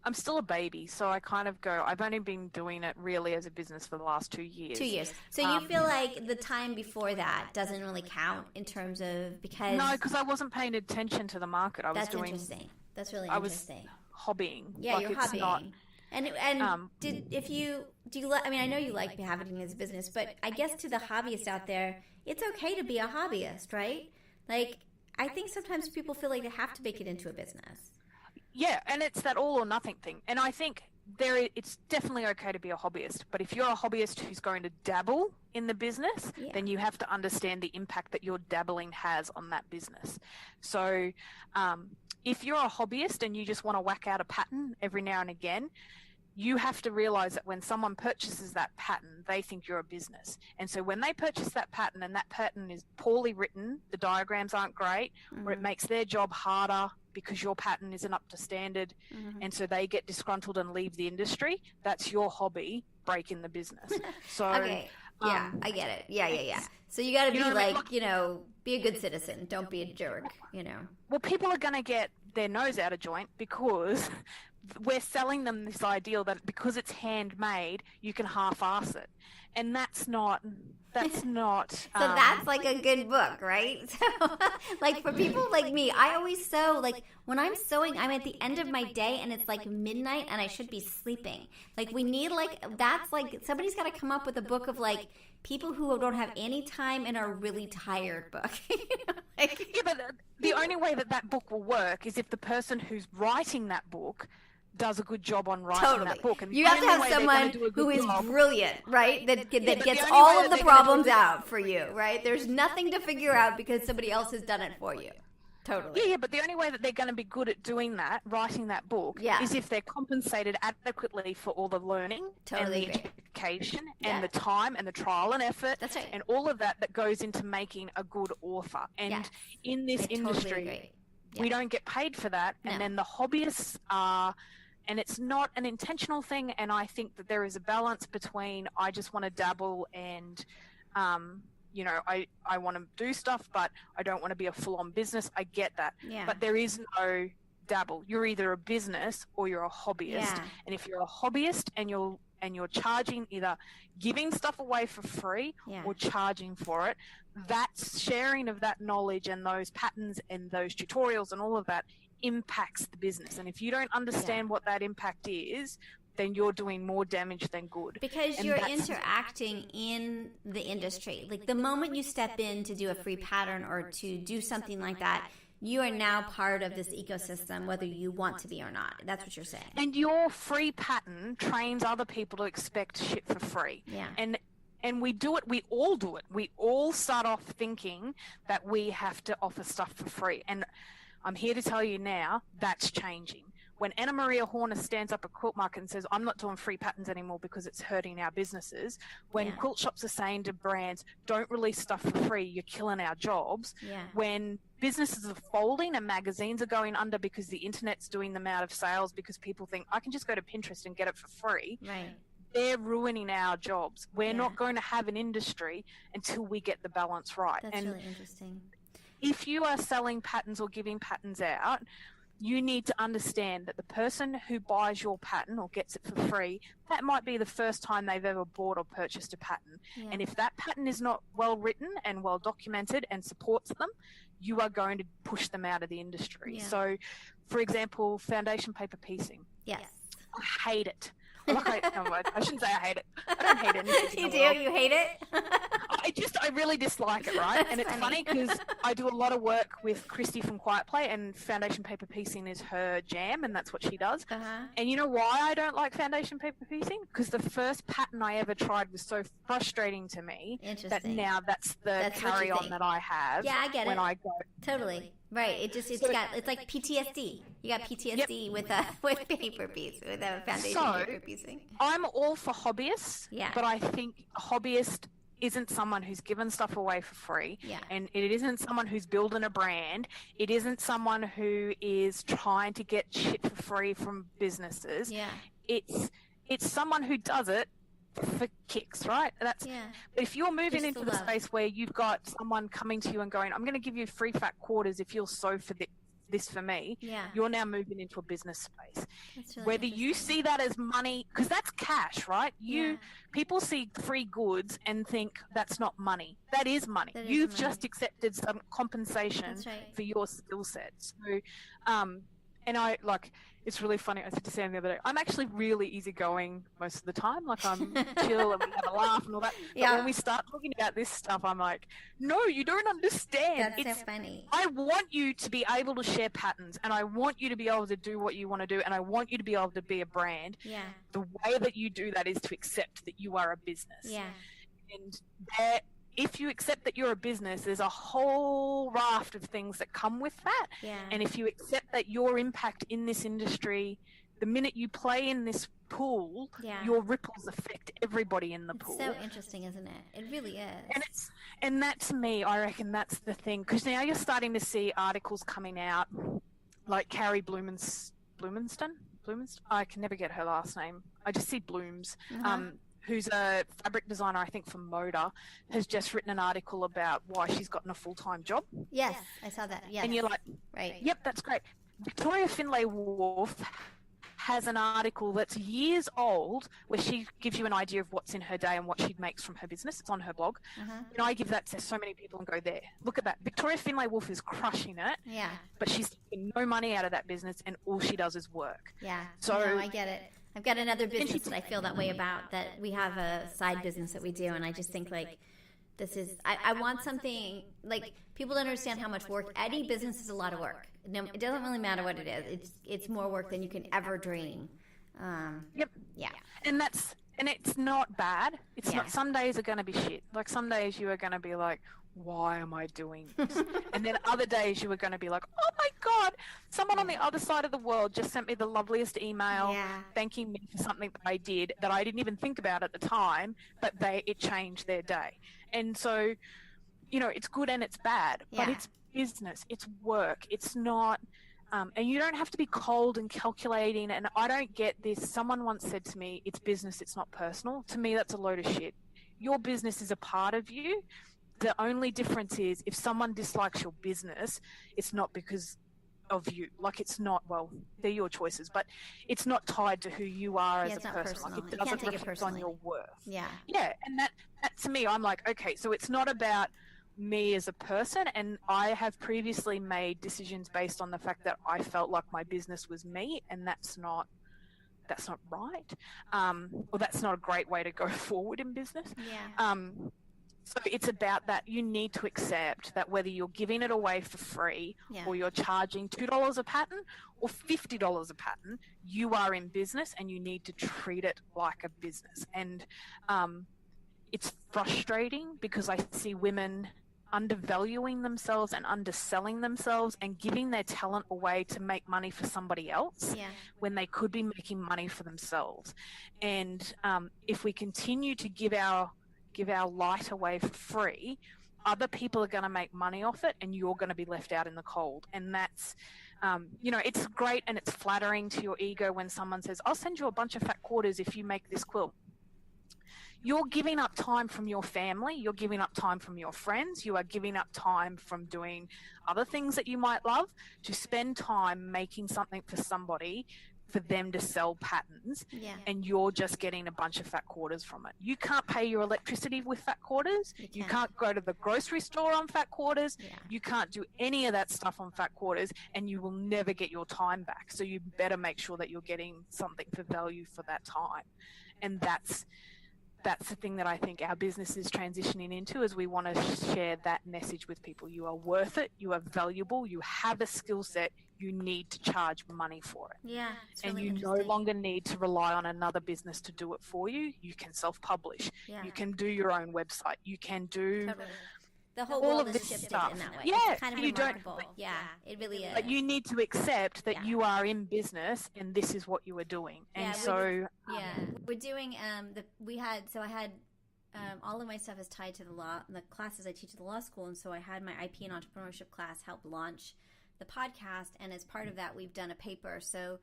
I'm still a baby, so I kind of go, I've only been doing it really as a business for the last 2 years. 2 years. So you feel like the time before that doesn't really count in terms of, because... No, because I wasn't paying attention to the market. That's interesting. That's really interesting. I was hobbying. Yeah, you're hobbying. I mean, I know you like having it as a business, but I guess to the hobbyists out there, it's okay to be a hobbyist, right? Like, I think sometimes people feel like they have to make it into a business. Yeah, and it's that all or nothing thing. And I think it's definitely okay to be a hobbyist. But if you're a hobbyist who's going to dabble in the business, then you have to understand the impact that your dabbling has on that business. So if you're a hobbyist and you just want to whack out a pattern every now and again, you have to realize that when someone purchases that pattern, they think you're a business. And so when they purchase that pattern and that pattern is poorly written, the diagrams aren't great, or it makes their job harder because your pattern isn't up to standard, and so they get disgruntled and leave the industry, that's your hobby breaking the business. So okay. I get it. Yeah. So you got to be be a good citizen. Don't be a jerk, Well, people are going to get their nose out of joint because we're selling them this ideal that because it's handmade, you can half-ass it. And that's not so that's like a good book, right? So like for people like me, I always sew, like when I'm sewing, I'm at the end of my day and it's like midnight and I should be sleeping. Like we need that's like somebody's got to come up with a book of like people who don't have any time and are really tired book. Yeah, but the only way that book will work is if the person who's writing that book does a good job on writing that book. And you have to have someone who is brilliant, right? That gets all of the problems out for you, right? There's nothing to figure out because somebody else has done it for you. Totally. Yeah, but the only way that they're going to be good at doing that, writing that book, is if they're compensated adequately for all the learning and the education and the time and the trial and effort and all of that goes into making a good author. And in this industry, we don't get paid for that. And then the hobbyists are... And it's not an intentional thing, and I think that there is a balance between I just want to dabble and, I want to do stuff, but I don't want to be a full-on business. I get that. Yeah. But there is no dabble. You're either a business or you're a hobbyist. Yeah. And if you're a hobbyist and you're charging, either giving stuff away for free or charging for it, that sharing of that knowledge and those patterns and those tutorials and all of that impacts the business. And if you don't understand what that impact is, then you're doing more damage than good. Because you're interacting in the industry. Like the moment you step in to do a free pattern or to do something like that, you are now part of this ecosystem, whether you want to be or not. That's what you're saying. And your free pattern trains other people to expect shit for free. Yeah. And we do it, we all do it. We all start off thinking that we have to offer stuff for free. And I'm here to tell you now, that's changing. When Anna Maria Horner stands up at Quilt Market and says, I'm not doing free patterns anymore because it's hurting our businesses, when quilt shops are saying to brands, don't release stuff for free, you're killing our jobs, when businesses are folding and magazines are going under because the internet's doing them out of sales because people think, I can just go to Pinterest and get it for free. Right. They're ruining our jobs. We're not going to have an industry until we get the balance right. That's really interesting. If you are selling patterns or giving patterns out, you need to understand that the person who buys your pattern or gets it for free, that might be the first time they've ever bought or purchased a pattern. Yeah. And if that pattern is not well written and well documented and supports them, you are going to push them out of the industry. Yeah. So, for example, foundation paper piecing. Yes. I hate it. I shouldn't say I hate it. I don't hate anything. You do? You hate it? I really dislike it, right? That's and it's funny because I do a lot of work with Christy from Quiet Play, and foundation paper piecing is her jam, and that's what she does. Uh-huh. And you know why I don't like foundation paper piecing? Because the first pattern I ever tried was so frustrating to me that now that's carry-on that I have. Yeah, I get when it. I go. Totally. Right. It's like PTSD. You got PTSD with paper piece, with a foundation paper piecing. I'm all for hobbyists, Yeah. but I think a hobbyist isn't someone who's given stuff away for free. Yeah. And it isn't someone who's building a brand. It isn't someone who is trying to get shit for free from businesses. Yeah. It's someone who does it for kicks, right? But if you're moving into the space where you've got someone coming to you and going, I'm going to give you free fat quarters if you'll sew for this for me, you're now moving into a business space. Really whether you see that as money, because that's cash, right? People see free goods and think that's not money. That is money. You've just accepted some compensation for your skill set. So and I it's really funny. I said to Sam the other day, I'm actually really easygoing most of the time. Like, I'm chill and we have a laugh and all that. But when we start talking about this stuff, I'm like, no, you don't understand. That's so funny. I want you to be able to share patterns, and I want you to be able to do what you want to do, and I want you to be able to be a brand. Yeah. The way that you do that is to accept that you are a business. Yeah. And if you accept that you're a business, there's a whole raft of things that come with that. Yeah. And if you accept that your impact in this industry, the minute you play in this pool, your ripples affect everybody in the pool. It's so interesting, isn't it? It really is. And that, to me, I reckon that's the thing. Because now you're starting to see articles coming out, like Carrie Blumenstone? I can never get her last name. I just see Blooms. Who's a fabric designer, I think, from Moda, has just written an article about why she's gotten a full-time job. Yes, I saw that. Yes. And you're like, yep, that's great. Victoria Finlay Wolf has an article that's years old where she gives you an idea of what's in her day and what she makes from her business. It's on her blog. And I give that to so many people and go, there, look at that. Victoria Finlay Wolf is crushing it. Yeah. But she's taking no money out of that business, and all she does is work. Yeah. So I get it. I've got another business that I feel that way about, that we have a side business that we do, and I just think, like, this is, I want something, like, people don't understand how much work. Any business is a lot of work. No, it doesn't really matter what it is. It's more work than you can ever dream. Yep. Yeah. And it's not bad. It's not, some days are going to be shit. Like, some days you are going to be like, why am I doing this? And then other days you are going to be like, oh my God, someone on the other side of the world just sent me the loveliest email thanking me for something that I did that I didn't even think about at the time, but it changed their day. And so, it's good and it's bad, but it's business, it's work, it's not, and you don't have to be cold and calculating. And I don't get this. Someone once said to me, it's business, it's not personal. To me, that's a load of shit. Your business is a part of you. The only difference is if someone dislikes your business, it's not because of you. Like, it's not, well, they're your choices, but it's not tied to who you are as a person. Like, it doesn't reflect on your worth. Yeah. And that to me, I'm like, okay, so it's not about me as a person, and I have previously made decisions based on the fact that I felt like my business was me, and that's not right. Or that's not a great way to go forward in business. So it's about that. You need to accept that whether you're giving it away for free or you're charging $2 a pattern or $50 a pattern, you are in business and you need to treat it like a business. And it's frustrating because I see women undervaluing themselves and underselling themselves and giving their talent away to make money for somebody else when they could be making money for themselves. And if we continue to give our light away for free, other people are going to make money off it and you're going to be left out in the cold. And that's, it's great and it's flattering to your ego when someone says, I'll send you a bunch of fat quarters if you make this quilt. you're giving up time from your family, you're giving up time from your friends, you are giving up time from doing other things that you might love to spend time making something for somebody for them to sell patterns, and you're just getting a bunch of fat quarters from it. You can't pay your electricity with fat quarters. You can't go to the grocery store on fat quarters. You can't do any of that stuff on fat quarters, and you will never get your time back. So you better make sure that you're getting something for value for that time. And that's the thing that I think our business is transitioning into, is we want to share that message with people. You are worth it. You are valuable. You have a skill set. You need to charge money for it. Yeah. And you no longer need to rely on another business to do it for you. You can self-publish. You can do your own website. You can do the whole all world of is this shifted stuff. in that way. Yeah, It's kind of remarkable. It really is. But you need to accept that you are in business and this is what you are doing. And we're doing I had all of my stuff is tied to the classes I teach at the law school, and so I had my IP and entrepreneurship class help launch the podcast, and as part of that we've done a paper, so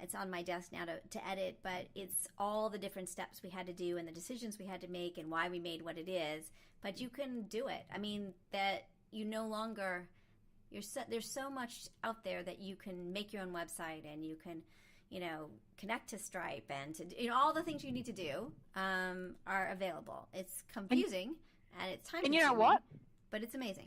it's on my desk now to edit, but it's all the different steps we had to do and the decisions we had to make and why we made what it is. But you can do it. I mean, that you no longer there's so much out there that you can make your own website, and you can connect to Stripe, and to all the things you need to do are available. It's confusing and it's time consuming, you know what? But it's amazing.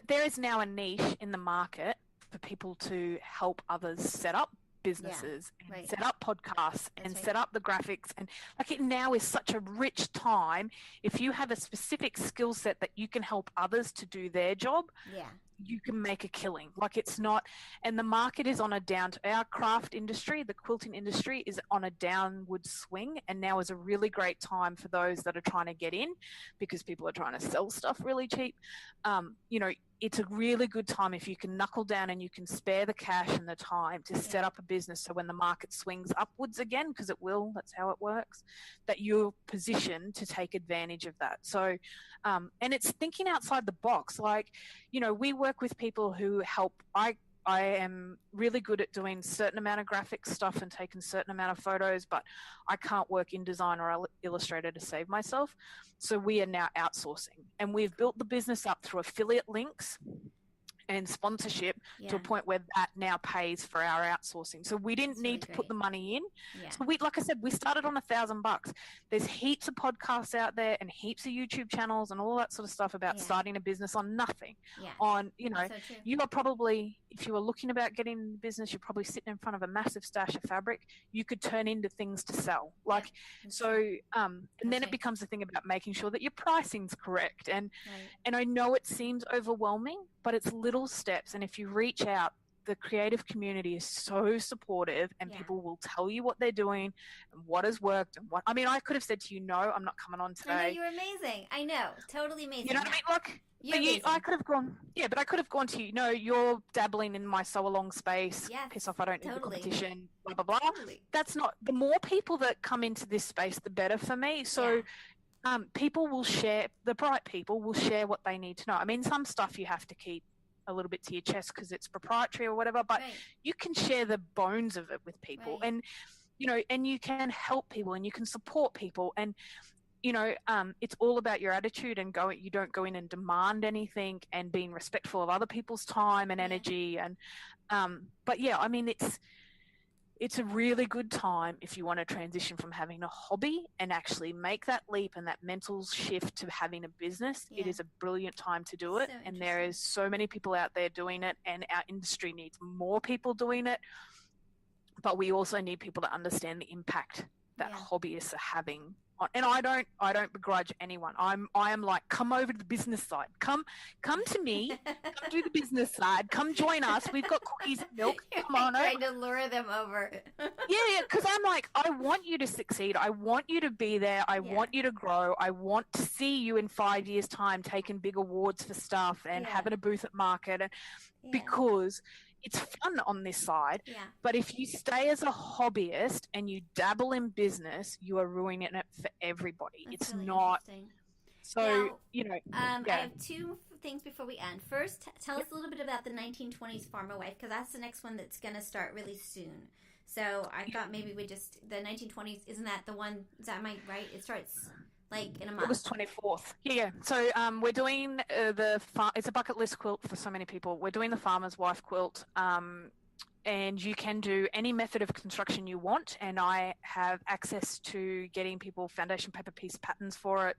There is now a niche in the market for people to help others set up businesses and set up podcasts and set up the graphics, and it now is such a rich time. If you have a specific skill set that you can help others to do their job, you can make a killing. It's not, and the market is on our craft industry, the quilting industry, is on a downward swing, and now is a really great time for those that are trying to get in, because people are trying to sell stuff really cheap. It's a really good time if you can knuckle down and you can spare the cash and the time to set up a business, so when the market swings upwards again, because it will, that's how it works, that you're positioned to take advantage of that. So, and it's thinking outside the box. We work with people who help. I am really good at doing certain amount of graphic stuff and taking certain amount of photos, but I can't work InDesign or Illustrator to save myself. So we are now outsourcing, and we've built the business up through affiliate links and sponsorship to a point where that now pays for our outsourcing. So we didn't need to put the money in. So like I said, we started on $1,000. There's heaps of podcasts out there and heaps of YouTube channels and all that sort of stuff about starting a business on nothing. On, you are probably, if you were looking about getting in business, you're probably sitting in front of a massive stash of fabric you could turn into things to sell. And then it becomes a thing about making sure that your pricing's correct. And I know it seems overwhelming, but it's little steps, and if you reach out, the creative community is so supportive, and people will tell you what they're doing and what has worked and what. I mean, I could have said to you, no, I'm not coming on today. I know, you're amazing. I know, totally amazing. You know what I mean? I could have gone, but I could have gone to you. No, you're dabbling in my sew along space. Yes, piss off! I don't need the competition. Blah blah blah. Totally. That's not. The more people that come into this space, the better for me. So. People will share. The bright people will share what they need to know. I mean, some stuff you have to keep a little bit to your chest because it's proprietary or whatever, but you can share the bones of it with people, and and you can help people and you can support people, and it's all about your attitude, and you don't go in and demand anything, and being respectful of other people's time and energy, and but I mean, it's a really good time if you want to transition from having a hobby and actually make that leap and that mental shift to having a business. It is a brilliant time to do it. And there is so many people out there doing it, and our industry needs more people doing it. But we also need people to understand the impact that hobbyists are having. And I don't begrudge anyone. I am like, come over to the business side. Come to me. Come do the business side. Come join us. We've got cookies and milk. Come on over. Trying to lure them over. Because I'm like, I want you to succeed. I want you to be there. I want you to grow. I want to see you in 5 years' time taking big awards for stuff and having a booth at market, and because it's fun on this side. But if you stay as a hobbyist and you dabble in business, you are ruining it for everybody. That's it's really not. So, I have two things before we end. First, tell us a little bit about the 1920s farmer wife, because that's the next one that's going to start really soon. So I thought maybe we just, the 1920s, isn't that the one, is that right? It starts like in a month. It was 24th. Yeah. So we're doing it's a bucket list quilt for so many people. We're doing the farmer's wife quilt. And you can do any method of construction you want. And I have access to getting people foundation paper piece patterns for it,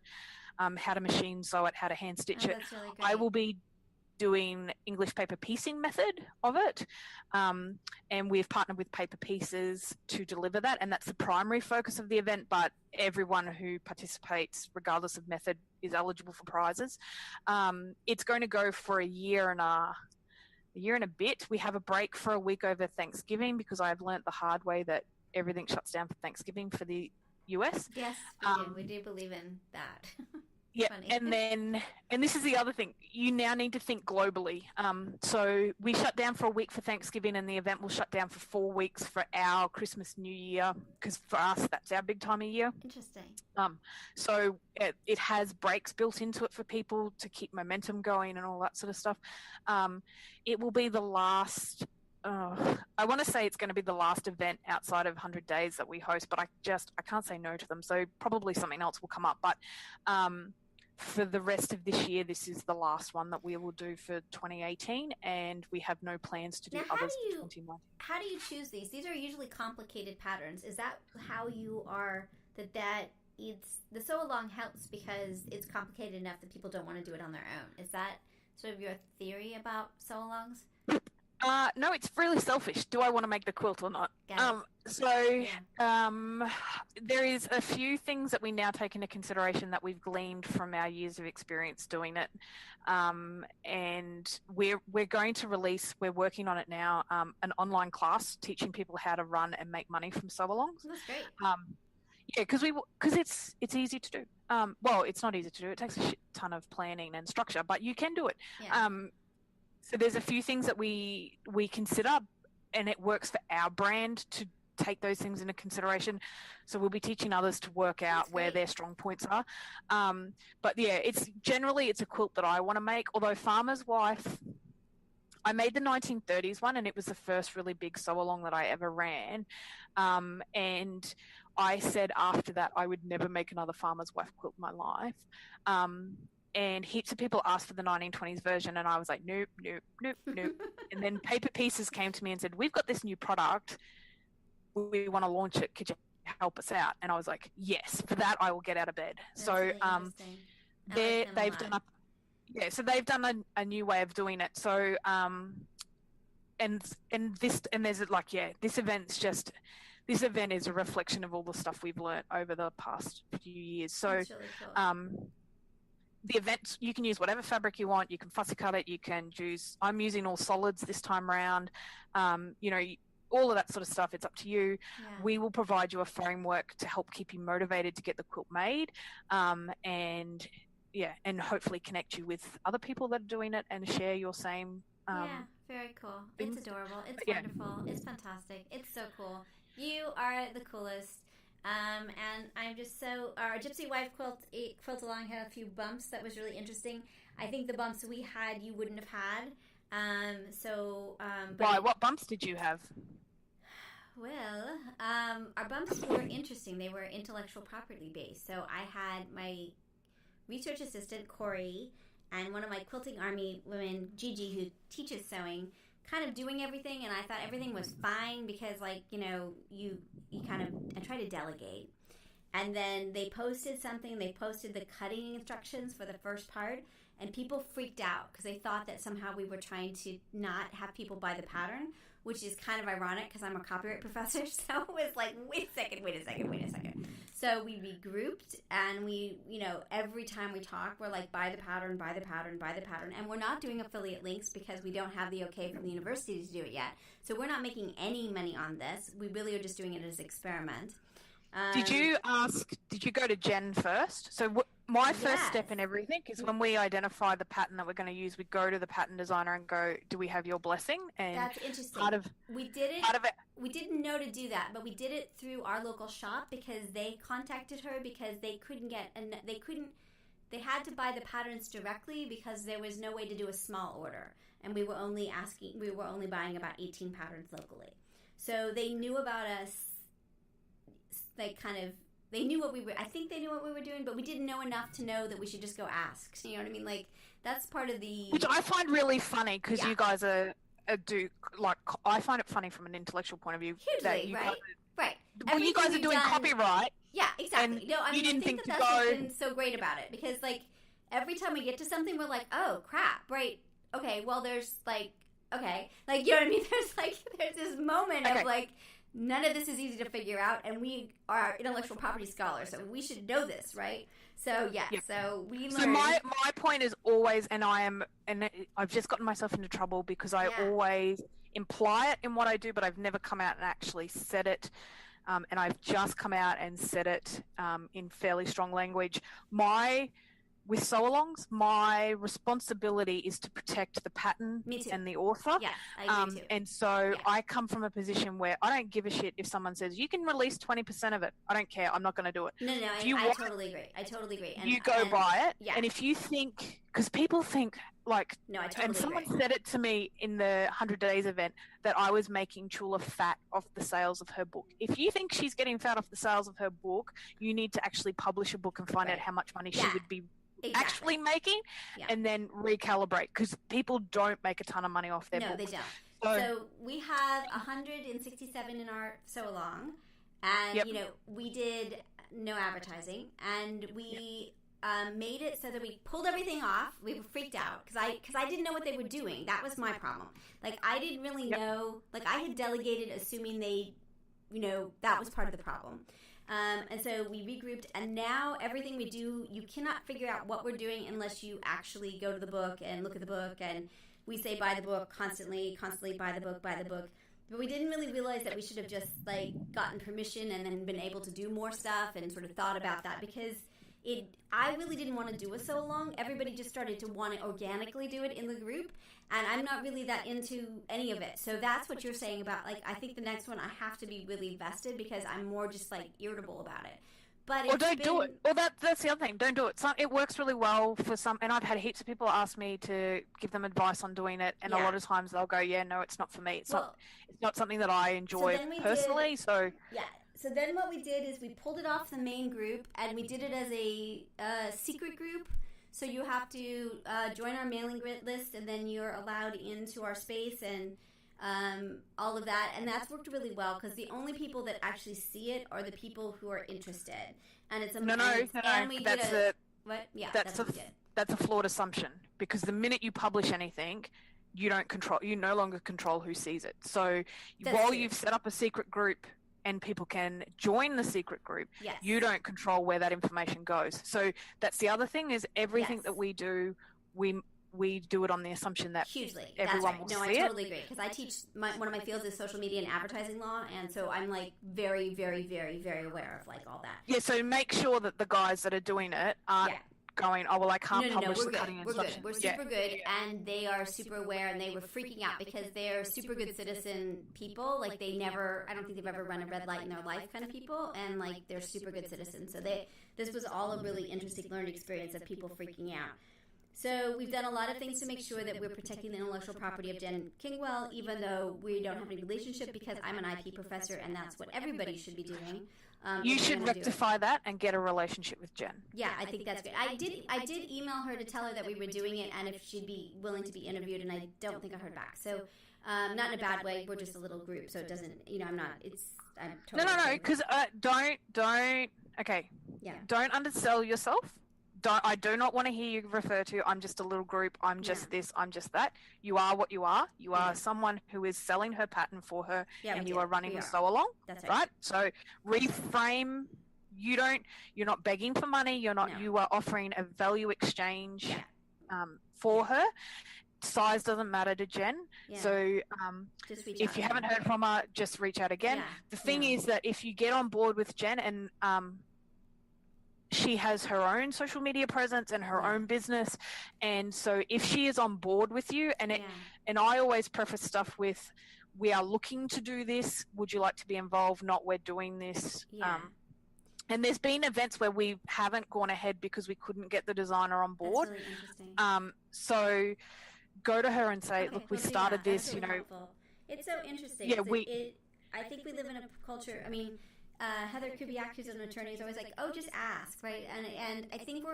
how to machine sew it, how to hand stitch it. That's really great. I will be doing English paper piecing method of it. And we've partnered with Paper Pieces to deliver that. And that's the primary focus of the event. But everyone who participates, regardless of method, is eligible for prizes. It's going to go for a year and a bit. We have a break for a week over Thanksgiving because I've learnt the hard way that everything shuts down for Thanksgiving for the US. Yes, we do believe in that. Yeah, Funny. and this is the other thing. You now need to think globally. So we shut down for a week for Thanksgiving, and the event will shut down for 4 weeks for our Christmas, New Year, because for us that's our big time of year. Interesting. So it has breaks built into it for people to keep momentum going and all that sort of stuff. It will be the last. I want to say it's going to be the last event outside of 100 Days that we host, but I can't say no to them. So probably something else will come up. But for the rest of this year, this is the last one that we will do for 2018, and we have no plans to do others for 2019. How do you choose these? These are usually complicated patterns. Is that how you are, that it's, the sew along helps because it's complicated enough that people don't want to do it on their own? Is that sort of your theory about sew alongs? No, it's really selfish. Do I want to make the quilt or not? There is a few things that we now take into consideration that we've gleaned from our years of experience doing it, and we're going to release. We're working on it now. An online class teaching people how to run and make money from sew-alongs. That's great. Yeah, because it's easy to do. Well, it's not easy to do. It takes a shit ton of planning and structure, but you can do it. Yeah. So there's a few things that we consider, and it works for our brand to take those things into consideration. So we'll be teaching others to work out where their strong points are. But yeah, it's a quilt that I want to make. Although Farmer's Wife, I made the 1930s one, and it was the first really big sew along that I ever ran. And I said after that I would never make another Farmer's Wife quilt in my life. And heaps of people asked for the 1920s version, and I was like, nope. And then Paper Pieces came to me and said, we've got this new product. We want to launch it. Could you help us out? And I was like, yes, for that I will get out of bed. That's so really they've done a new way of doing it. So this event is a reflection of all the stuff we've learned over the past few years. So That's really cool. The event, you can use whatever fabric you want. You can fussy cut it. You can I'm using all solids this time around. All of that sort of stuff. It's up to you. Yeah. We will provide you a framework to help keep you motivated to get the quilt made. And hopefully connect you with other people that are doing it and share your same. Very cool. Things. It's adorable. It's wonderful. It's fantastic. It's so cool. You are the coolest. And I'm just our Gypsy Wife quilt along had a few bumps that was really interesting. I think the bumps we had you wouldn't have had. Why? What bumps did you have? Well, our bumps were interesting. They were intellectual property based. So I had my research assistant, Corey, and one of my Quilting Army women, Gigi, who teaches sewing, kind of doing everything, and I thought everything was fine because, you kind of, I try to delegate. And then they posted something. They posted the cutting instructions for the first part, and people freaked out because they thought that somehow we were trying to not have people buy the pattern, which is kind of ironic because I'm a copyright professor. So it was like, wait a second. So we regrouped, and we, every time we talk, we're like, buy the pattern. And we're not doing affiliate links because we don't have the okay from the university to do it yet. So we're not making any money on this. We really are just doing it as an experiment. Did you go to Jen first? So my first step in everything is when we identify the pattern that we're going to use, we go to the pattern designer and go, do we have your blessing? And that's interesting. We didn't know to do that, but we did it through our local shop because they contacted her because they had to buy the patterns directly because there was no way to do a small order, and we were only buying about 18 patterns locally. So they knew about us, like kind of, they knew what we were, I think they knew what we were doing, but we didn't know enough to know that we should just go ask. You know what I mean? Like, that's part of the... Which I find really funny, because you guys I find it funny from an intellectual point of view. Hugely, right? Right. Well, you guys are doing copyright. Yeah, exactly. And no, I mean, didn't I think think that's what's been so great about it, because, like, every time we get to something, we're like, oh, crap, right? Okay, well, there's, like, okay. Like, you know what I mean? There's this moment of, like, none of this is easy to figure out, and we are intellectual property scholars, so we should know this, right? So, so we learned... So my point is always, and I've just gotten myself into trouble because I always imply it in what I do, but I've never come out and actually said it. And I've just come out and said it in fairly strong language. With sew-alongs, my responsibility is to protect the pattern and the author. Yeah, I agree too. And so I come from a position where I don't give a shit if someone says, you can release 20% of it. I don't care. I'm not going to do it. No, I totally agree. I totally agree. And, you go buy it. Yeah. And if you think, because people think, like, no, I totally and someone agree. said it to me in the 100 Days event that I was making Chula fat off the sales of her book. If you think she's getting fat off the sales of her book, you need to actually publish a book and find out how much money she would be actually making, and then recalibrate, because people don't make a ton of money off their books. No, they don't. So we have 167 in our sew-along, and you know, we did no advertising, and we made it so that we pulled everything off. We were freaked out because I didn't know what they were doing. That was my problem. Like, I didn't really know. Like, I had delegated assuming they, you know, that was part of the problem. And so we regrouped, and now everything we do, you cannot figure out what we're doing unless you actually go to the book and look at the book, and we say buy the book constantly buy the book. But we didn't really realize that we should have just, like, gotten permission and then been able to do more stuff and sort of thought about that, because I really didn't want to do it so long. Everybody just started to want to organically do it in the group, and I'm not really that into any of it. So that's what you're saying about, like, I think the next one I have to be really vested, because I'm more just, like, irritable about it. But or don't do it. Or that's the other thing. Don't do it. It works really well for some, and I've had heaps of people ask me to give them advice on doing it, and a lot of times they'll go, "Yeah, no, it's not for me. It's not something that I enjoy personally." So then what we did is we pulled it off the main group, and we did it as a secret group. So you have to join our mailing list, and then you're allowed into our space and all of that. And that's worked really well, because the only people that actually see it are the people who are interested. And it's that's a flawed assumption, because the minute you publish anything, you no longer control who sees it. So while you've set up a secret group and people can join the secret group, you don't control where that information goes. So that's the other thing, is everything that we do, we do it on the assumption that everyone will see it. No, I totally agree, because I teach, one of my fields is social media and advertising law, and so I'm, like, very, very, very, very aware of, like, all that. Yeah, so make sure that the guys that are doing it aren't going, oh, well, I can't publish the cutting instructions. We're super good, and they are super aware, and they were freaking out because they're super good citizen people. Like, I don't think they've ever run a red light in their life kind of people, and, like, they're super good citizens. So this was all a really interesting learning experience of people freaking out. So we've done a lot of things to make sure that we're protecting the intellectual property of Jen Kingwell, even though we don't have any relationship, because I'm an IP professor, and that's what everybody should be doing. You should rectify that and get a relationship with Jen. Yeah, I think that's great. I did email her to tell her that we were doing it and if she'd be willing to be interviewed, and I don't think I heard back. So not in a bad way. We're just a little group, so it doesn't. You know, I'm totally no. Because don't. Okay. Yeah. Don't undersell yourself. I do not want to hear you refer to, I'm just a little group, I'm just this, I'm just that. You are what you are. You are someone who is selling her pattern for her, and you are running the sew-along. That's right. So reframe. You're not begging for money. You are offering a value exchange for her. Size doesn't matter to Jen. Yeah. So if you haven't heard from her, just reach out again. Yeah. The thing is that if you get on board with Jen, and she has her own social media presence and her own business, and so if she is on board with you, and I always preface stuff with, we are looking to do this, would you like to be involved, not we're doing this. And there's been events where we haven't gone ahead because we couldn't get the designer on board. That's really interesting. So go to her and say, look, we started this, Really helpful. It's so interesting. Yeah, I think we live in a culture. I mean, Heather Kubiak, who's an attorney, is always like, "Oh, just ask," right? And I think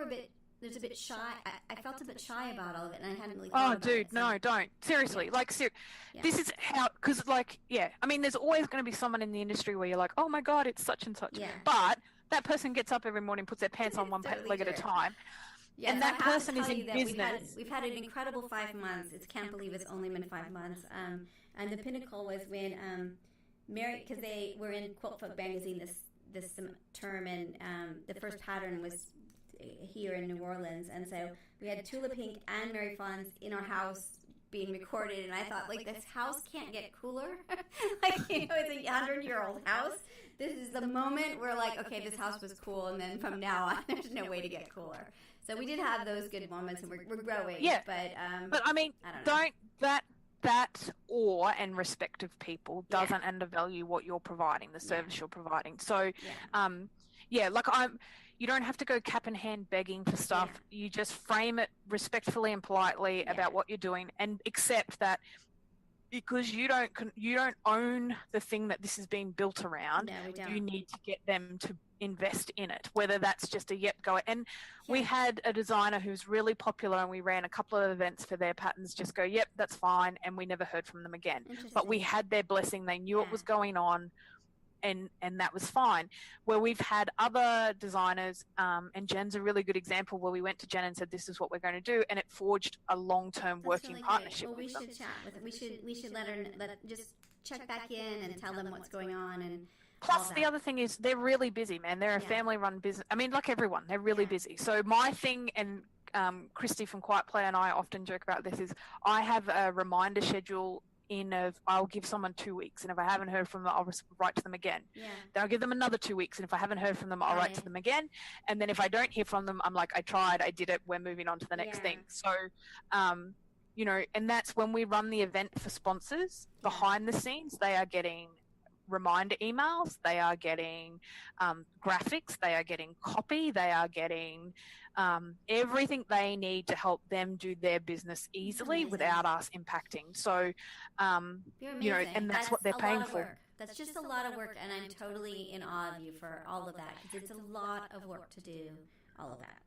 there's a bit shy. I felt a bit shy about all of it, and I hadn't really thought about it, so. No, don't. Seriously. This is how, because, I mean, there's always going to be someone in the industry where you're like, oh my God, it's such and such. Yeah. But that person gets up every morning, puts their pants on one Totally leg at a true. time. Yes, and that I have to person is tell you in that business. We've had an incredible 5 months. Can't believe it's only been 5 months. And the pinnacle was when Mary, because they were in Quilt Folk magazine this term, and the first pattern was here in New Orleans, and so we had Tula Pink and Mary Fons in our house being recorded, and I thought, this house can't get cooler. It's a 100-year-old house. This is the moment where, okay, this house was cool, and then from now on, there's no way to get cooler. So we did have those good moments, and we're growing. Yeah, but I mean, don't that awe and respect of people doesn't undervalue what you're providing, the service you're providing. So, you don't have to go cap in hand begging for stuff. Yeah. You just frame it respectfully and politely about what you're doing, and accept that because you don't own the thing that this is being built around. No, we don't. You need to get them to invest in it, whether that's just a go. And we had a designer who's really popular, and we ran a couple of events for their patterns, just go, yep, that's fine, and we never heard from them again. But we had their blessing. They knew it was going on, and that was fine. Where we've had other designers, and Jen's a really good example, where we went to Jen and said, this is what we're going to do, and it forged a long-term working really partnership. Well, we should chat with them. We should just check back in and tell them what's going on. And plus, the other thing is they're really busy, man. They're a family-run business. I mean, like everyone, they're really busy. So my thing, and Christy from Quiet Play and I often joke about this, is I have a reminder schedule I'll give someone 2 weeks, and if I haven't heard from them, I'll write to them again. Yeah. Then I'll give them another 2 weeks, and if I haven't heard from them, I'll write to them again. And then if I don't hear from them, I'm like, I tried, I did it, we're moving on to the next thing. So, and that's when we run the event for sponsors. Behind the scenes, they are getting reminder emails, they are getting graphics, they are getting copy, they are getting everything they need to help them do their business easily without us impacting. So, and that's what they're paying for. That's just a lot of work, and I'm totally in awe of you for all of that, because it's a lot of work to do all of that.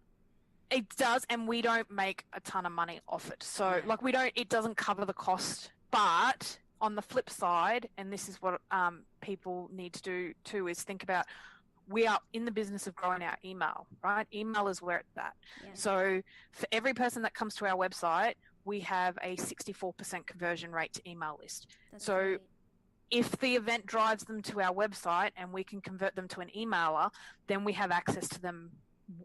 It does, and we don't make a ton of money off it. So, it doesn't cover the cost, but on the flip side, and this is what people need to do too, is think about, we are in the business of growing our email, right? Email is where it's at. Yeah. So for every person that comes to our website, we have a 64% conversion rate to email list. That's great. If the event drives them to our website and we can convert them to an emailer, then we have access to them,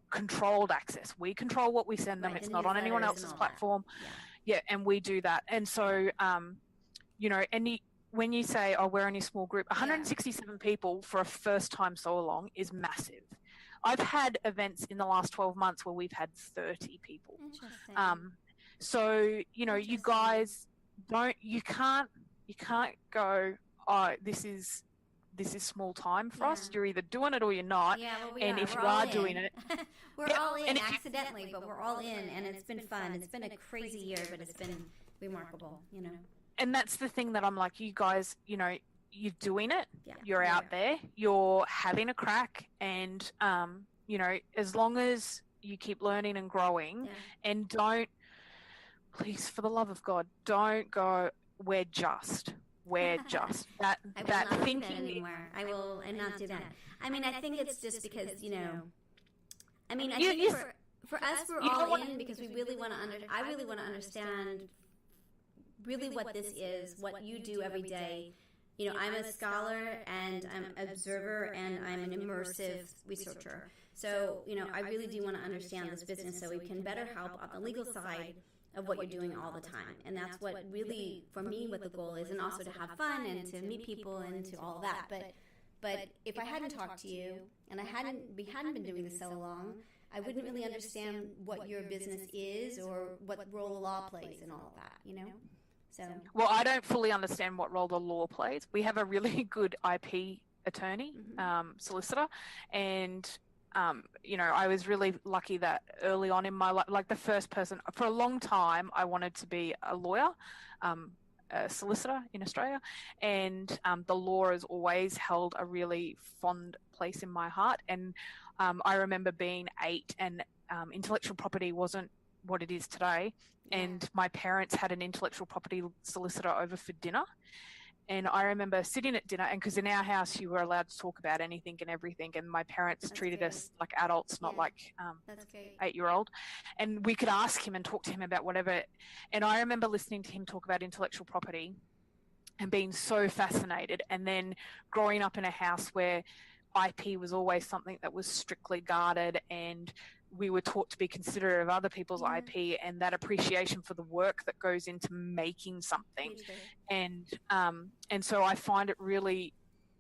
controlled access. We control what we send them. It's not on anyone else's platform. And we do that. And so, when you say, we're only a small group, 167 people for a first time sew along is massive. I've had events in the last 12 months where we've had 30 people. Interesting. So, you guys you can't go, this is small time for us. You're either doing it or you're not. Yeah, well, and if you are doing it, we're all in accidentally, but we're all in, and it's been fun. It's been a crazy year, but it's been remarkable, And that's the thing that I'm like, you guys, you're doing it. Yeah, you're out there. You're having a crack. And, as long as you keep learning and growing, and don't, please, for the love of God, don't go, we're just. That thinking anymore. I will not do that. I mean, I think it's just because, I think for us, we're all in because we really want to I really want to understand really what this is, what you do every day. I'm a scholar, and I'm an observer, and I'm an immersive researcher. So, I really do want to understand this business so we can better help on the legal side of what you're doing all the time. And that's what really, for me, what the goal is, and also to have fun and to meet people and to all that. But if I hadn't talked to you, and we hadn't been doing this so long, I wouldn't really understand what your business is or what role the law plays in all of that, So. Well, I don't fully understand what role the law plays. We have a really good IP attorney, solicitor, and I was really lucky that early on in my life, like the first person for a long time, I wanted to be a lawyer, a solicitor in Australia, and the law has always held a really fond place in my heart. And I remember being 8 and intellectual property wasn't what it is today, and my parents had an intellectual property solicitor over for dinner. And I remember sitting at dinner, and because in our house you were allowed to talk about anything and everything, and my parents treated us like adults, not like 8-year-old, and we could ask him and talk to him about whatever. And I remember listening to him talk about intellectual property and being so fascinated, and then growing up in a house where IP was always something that was strictly guarded, and we were taught to be considerate of other people's IP and that appreciation for the work that goes into making something. And so I find it really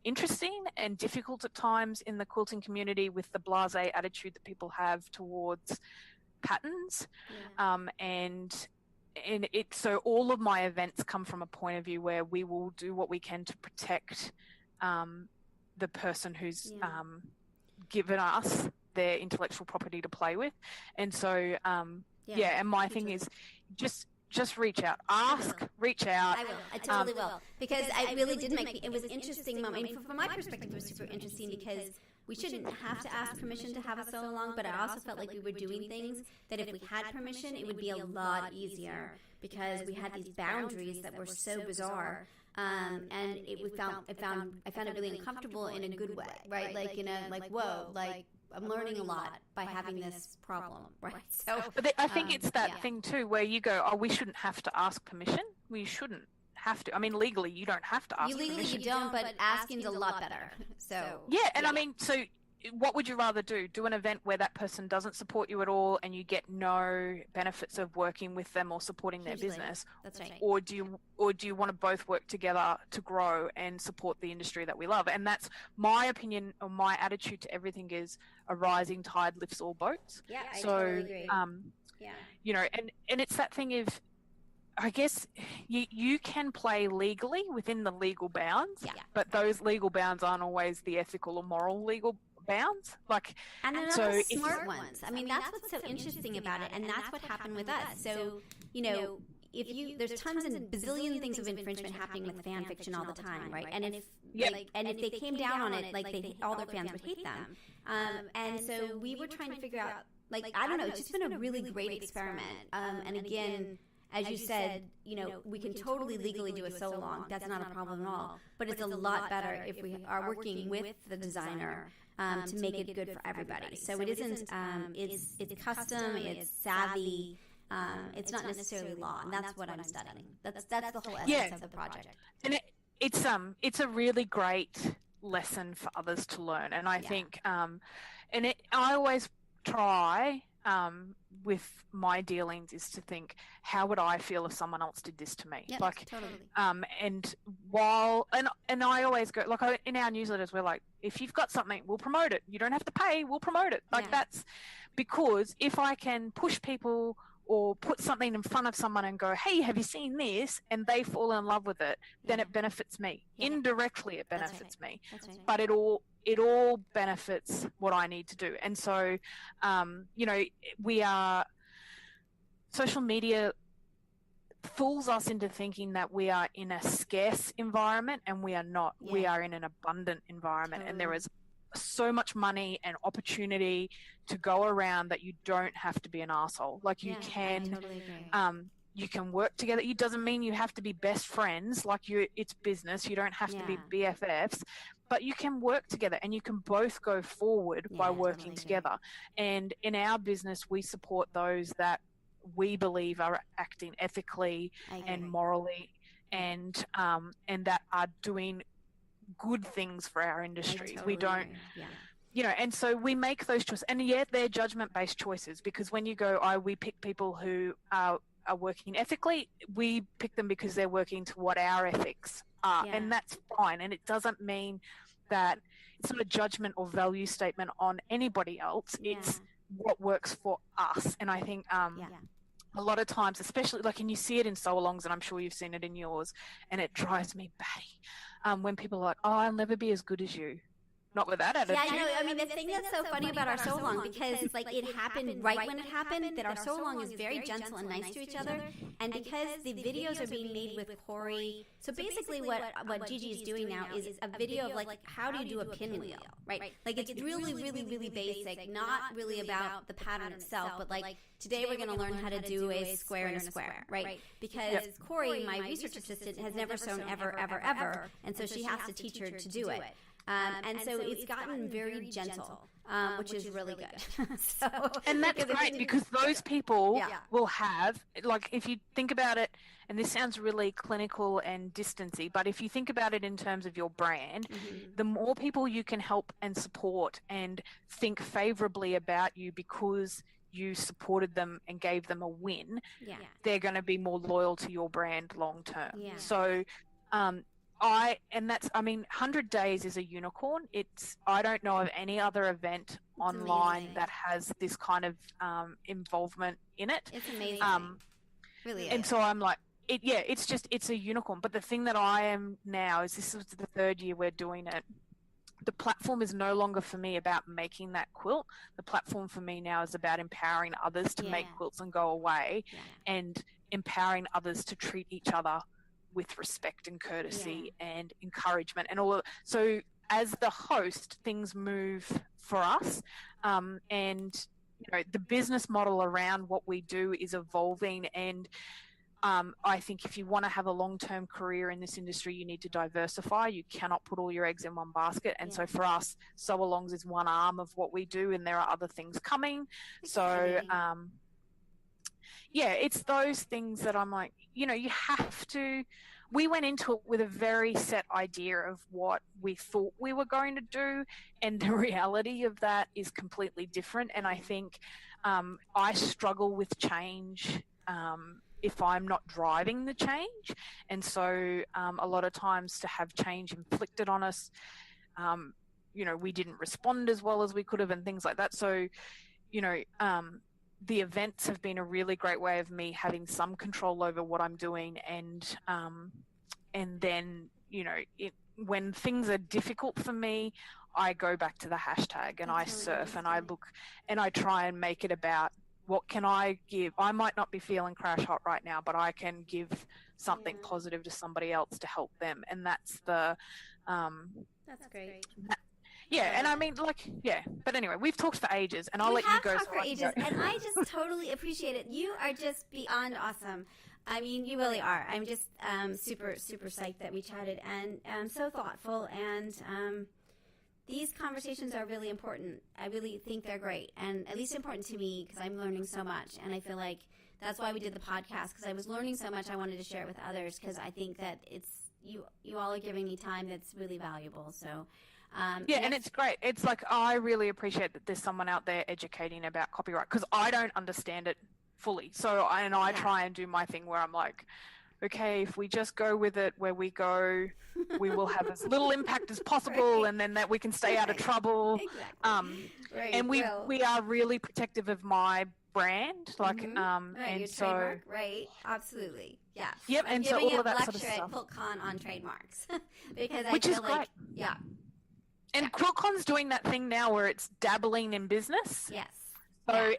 interesting and difficult at times in the quilting community with the blasé attitude that people have towards patterns. So all of my events come from a point of view where we will do what we can to protect the person who's given us their intellectual property to play with. And so and my thing is just reach out, reach out. I will. I totally will, because I really did it was interesting. I mean, from my perspective, it was super interesting because we shouldn't have to ask permission to have a sew along, but I also felt like we were doing things that if we had permission, it would be a lot easier, because we had these boundaries that were so bizarre. And I found it really uncomfortable in a good way, right? Like whoa, like I'm learning a lot by having this problem, right? So, but I think it's that thing too, where you go, oh, we shouldn't have to ask permission. We shouldn't have to. I mean, legally, you don't have to ask permission. Legally, you don't, but asking's a lot better. So I mean, so what would you rather do? Do an event where that person doesn't support you at all and you get no benefits of working with them or supporting their business? That's right. Or do you want to both work together to grow and support the industry that we love? And that's my opinion, or my attitude to everything is a rising tide lifts all boats. Yeah, I totally agree. You know, and it's that thing of, I guess you can play legally within the legal bounds, but those legal bounds aren't always the ethical or moral legal bounds. And they're not the smart ones. I mean, that's what's so interesting about it, and that's what happened with us. So, there's tons and bazillion things of infringement happening with fan fiction all the time, right? And if they came down on it, all their fans would hate them. And so we were trying to figure out, I don't know, it's just been a really great experiment. And again, as you said, we can totally legally do a sew along. That's not a problem at all. But it's a lot better if we are working with the designer to make it good for everybody. So it isn't. It's custom. It's savvy. It's not necessarily law, and that's what I'm studying. That's the whole essence of the project. And it's a really great lesson for others to learn. And I think, I always try. With my dealings is to think, how would I feel if someone else did this to me? Totally. And while and I always go, in our newsletters, we're like, if you've got something, we'll promote it. You don't have to pay, we'll promote it. That's because if I can push people or put something in front of someone and go, hey, have you seen this? And they fall in love with it, then it benefits me. Indirectly, it benefits me. That's right. But it all benefits what I need to do. And so, social media fools us into thinking that we are in a scarce environment, and we are not. We are in an abundant environment, and there is so much money and opportunity to go around that you don't have to be an arsehole. You can, I totally agree. You can work together. It doesn't mean you have to be best friends. It's business. You don't have to be BFFs, but you can work together, and you can both go forward by working together. And in our business, we support those that we believe are acting ethically and morally, and that are doing good things for our industry. We don't, and so we make those choices, and yet they're judgment-based choices, because when you go, we pick people who are working ethically, we pick them because they're working to what our ethics are, and that's fine. And it doesn't mean that it's not a judgment or value statement on anybody else. It's what works for us. And I think a lot of times, especially and you see it in sew-alongs, and I'm sure you've seen it in yours, and it drives me batty when people are like, oh, I'll never be as good as you. not with that attitude. Yeah, I know. I mean, the thing that's so funny about our so long, because like it happened right when it happened, that our so long is very gentle and nice to each other, and because the videos are being made with Corey. So basically, what Gigi is doing now is a video of like how do you do a pinwheel, right? Like it's really, really, really basic, not really about the pattern itself, but like today we're going to learn how to do a square and a square, right? Because Corey, my research assistant, has never sewn ever, ever, ever, and so she has to teach her to do it. And so it's gotten very gentle, which is really good. And that's great, because those people will have, like, if you think about it, and this sounds really clinical and distancy, but if you think about it in terms of your brand, the more people you can help and support and think favorably about you because you supported them and gave them a win, they're going to be more loyal to your brand long term. So, 100 days is a unicorn. I don't know of any other event online that has this kind of involvement in it. It's amazing. Really is. And so I'm like, it's a unicorn. But the thing that I am now is, this is the third year we're doing it. The platform is no longer for me about making that quilt. The platform for me now is about empowering others to make quilts and go away, and empowering others to treat each other with respect and courtesy and encouragement and all of. So as the host, things move for us, and the business model around what we do is evolving, and I think if you want to have a long-term career in this industry, you need to diversify. You cannot put all your eggs in one basket. And so for us, sew-alongs is one arm of what we do, and there are other things coming. Exciting. So it's those things that I'm like, you have to. We went into it with a very set idea of what we thought we were going to do, and the reality of that is completely different. And I think I struggle with change if I'm not driving the change. And so a lot of times to have change inflicted on us, we didn't respond as well as we could have, and things like that. So, the events have been a really great way of me having some control over what I'm doing, and then when things are difficult for me, I go back to the hashtag and I surf and I look and I try and make it about what can I give. I might not be feeling crash hot right now, but I can give something positive to somebody else to help them, and that's the. That's great. And I mean, but anyway, we've talked for ages, and I'll let you go. For ages, and I just totally appreciate it. You are just beyond awesome. I mean, you really are. I'm just super, super psyched that we chatted, and so thoughtful, and these conversations are really important. I really think they're great, and at least important to me, because I'm learning so much, and I feel like that's why we did the podcast, because I was learning so much. I wanted to share it with others, because I think that it's you all are giving me time that's really valuable. So. And it's great. It's like, I really appreciate that there's someone out there educating about copyright, because I don't understand it fully. So I try and do my thing where I'm like, okay, if we just go with it where we go, we will have as little impact as possible, and then that we can stay out of trouble. Exactly. And we are really protective of my brand, and your so trademark, right? Absolutely, yeah. Yep, I'm and so giving all a of that lecture sort of at stuff. QuiltCon on trademarks, because Which I is feel like, great. And QuiltCon's doing that thing now where it's dabbling in business. Yes. So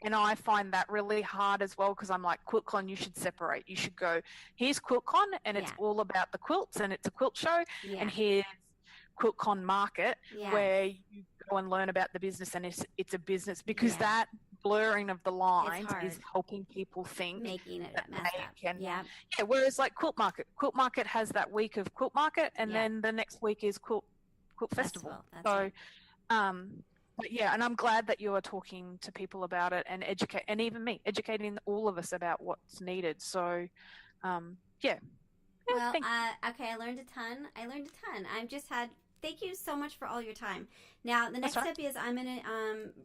and I find that really hard as well, because I'm like, QuiltCon, you should separate. You should go, here's QuiltCon, and it's all about the quilts, and it's a quilt show, and here's QuiltCon Market, where you go and learn about the business, and it's a business, because that blurring of the lines is helping people think, making it that messed up. Whereas like Quilt Market has that week of Quilt Market, and then the next week is Quilt Festival. So but and I'm glad that you are talking to people about it, and educating all of us about what's needed. So Well, okay, I learned a ton. I've just had. Thank you so much for all your time. Now, the next step is I'm gonna.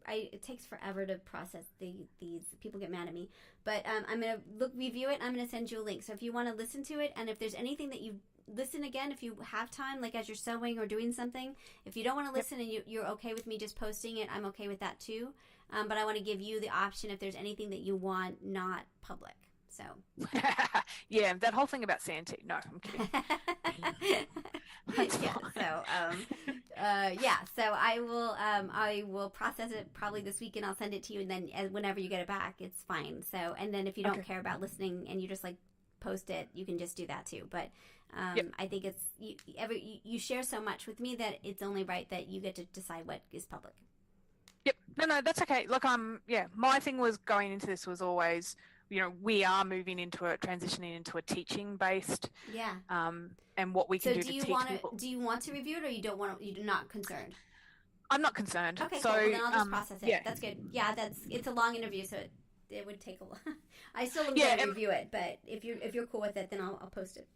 It takes forever to process these. People get mad at me, but I'm gonna review it. And I'm gonna send you a link. So if you want to listen to it, and if there's anything that you listen again, if you have time, like as you're sewing or doing something. If you don't want to listen and you're okay with me just posting it, I'm okay with that too. But I want to give you the option if there's anything that you want not public. So yeah, that whole thing about CNT. No, I'm kidding. That's yeah. fine. So I will process it probably this week, and I'll send it to you, and then whenever you get it back, it's fine. So, and then if you don't care about listening and you just like post it, you can just do that too. But I think it's you share so much with me that it's only right that you get to decide what is public. Yep. No, that's okay. Look, my thing was going into this was always, we are transitioning into a teaching based. Yeah. And what we can do to teach people. Do you want to review it, or you're not concerned? I'm not concerned. Okay, so, cool. Well, then I'll just process it. Yeah. That's good. Yeah, it's a long interview, so it would take a lot. I still am going to review it, but if you're cool with it, then I'll post it.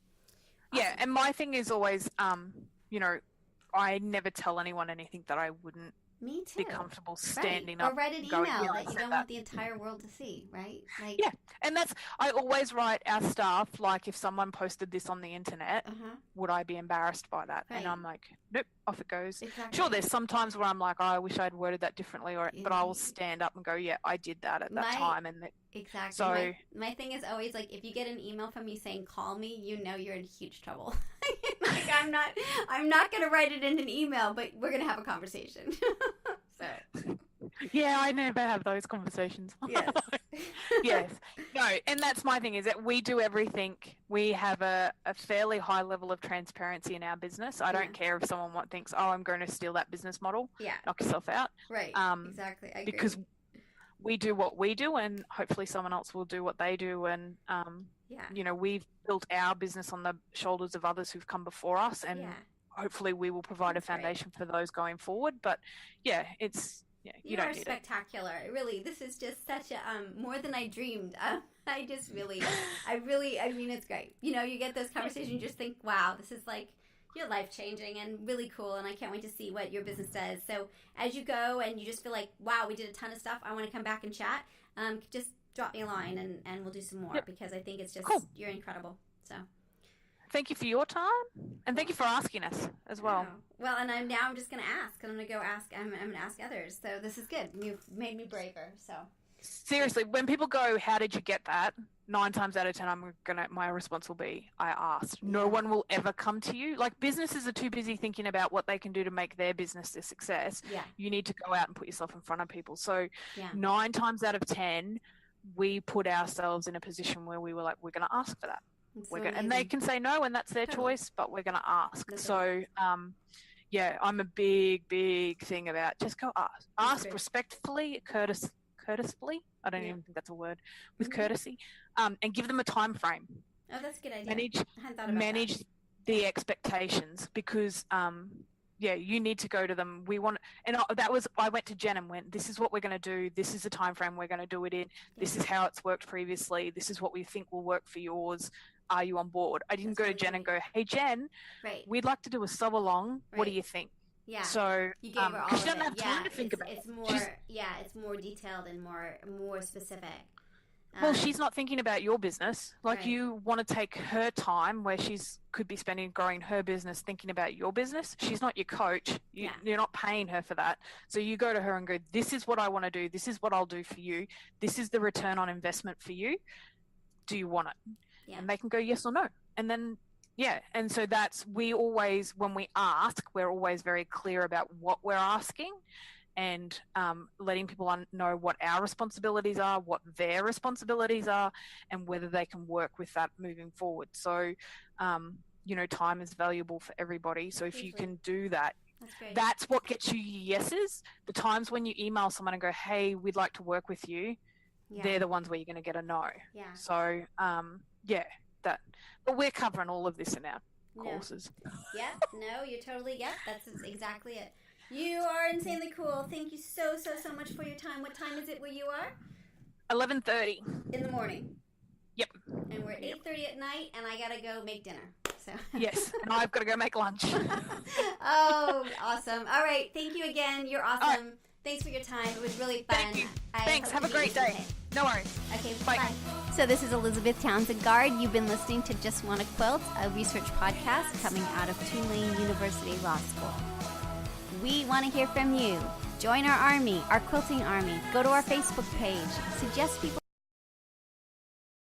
Awesome. Yeah, and my thing is always, I never tell anyone anything that I wouldn't Me too. be comfortable standing up. Or write an email that you don't want the entire world to see, right? Like, yeah, and I always write our staff, like, if someone posted this on the internet, would I be embarrassed by that? Right. And I'm like, nope, off it goes. Exactly. Sure, there's some times where I'm like, oh, I wish I'd worded that differently, but I will stand up and go, yeah, I did that at that time. And exactly. So my thing is always like, if you get an email from me saying call me, you're in huge trouble. Like, I'm not going to write it in an email, but we're going to have a conversation. So. Yeah, I never have those conversations. Yes. Yes. No, and that's my thing, is that we do everything. We have a fairly high level of transparency in our business. I don't care if someone thinks, oh, I'm going to steal that business model. Yeah. Knock yourself out. Right. Exactly. I agree. Because we do what we do, and hopefully someone else will do what they do. And, we've built our business on the shoulders of others who've come before us, and hopefully we will provide a foundation for those going forward. But yeah, you are don't need spectacular. Really, this is just such a more than I dreamed. I mean, it's great. You get those conversations, you just think, wow, this is like, you're life changing and really cool, and I can't wait to see what your business does. So as you go and you just feel like, wow, we did a ton of stuff, I want to come back and chat, just drop me a line and we'll do some more, because I think it's just cool. You're incredible. So thank you for your time, and thank you for asking us as well. Oh. Well, and I'm just going to ask, and I'm going to go ask. I'm going to ask others. So this is good. You've made me braver. So seriously, when people go, "How did you get that?" 9 times out of 10, my response will be, "I asked." No one will ever come to you. Like, businesses are too busy thinking about what they can do to make their business a success. Yeah. You need to go out and put yourself in front of people. So 9 times out of 10, we put ourselves in a position where we were like, we're going to ask for that. And they can say no, and that's their choice, but we're going to ask. That's so, I'm a big thing about just go ask. Ask respectfully, courteously. I don't even think that's a word. With courtesy, and give them a time frame. Oh, that's a good idea. Manage the expectations, because you need to go to them. I went to Jen and went, this is what we're going to do. This is the time frame we're going to do it in. This is how it's worked previously. This is what we think will work for yours. Are you on board? I didn't go to Jen and go, hey, Jen, we'd like to do a sew along. What do you think? Yeah. So you gave her all she doesn't have time to think about it. It's more, it's more detailed and more specific. Well, she's not thinking about your business. Like, you want to take her time where she's could be spending growing her business, thinking about your business. She's not your coach. You're not paying her for that. So you go to her and go, this is what I want to do. This is what I'll do for you. This is the return on investment for you. Do you want it? Yeah. And they can go yes or no. And then, and so when we ask, we're always very clear about what we're asking, and letting people know what our responsibilities are, what their responsibilities are, and whether they can work with that moving forward. So, time is valuable for everybody. So if you can do that, that's what gets you yeses. The times when you email someone and go, hey, we'd like to work with you, they're the ones where you're going to get a no. Yeah. So, but we're covering all of this in our courses. Yeah, no, you're totally, that's exactly it. You are insanely cool. Thank you so much for your time. What time is it where you are? 11:30. In the morning. Yep. And we're at 8:30 at night, and I gotta go make dinner. So. Yes, and I've got to go make lunch. Oh, awesome. All right, thank you again. You're awesome. Right. Thanks for your time. It was really fun. Thank you. Thanks. Have a great day. No worries. Okay, bye. So this is Elizabeth Townsend Guard. You've been listening to Just Wanna Quilt, a research podcast coming out of Tulane University Law School. We want to hear from you. Join our army, our quilting army. Go to our Facebook page. Suggest people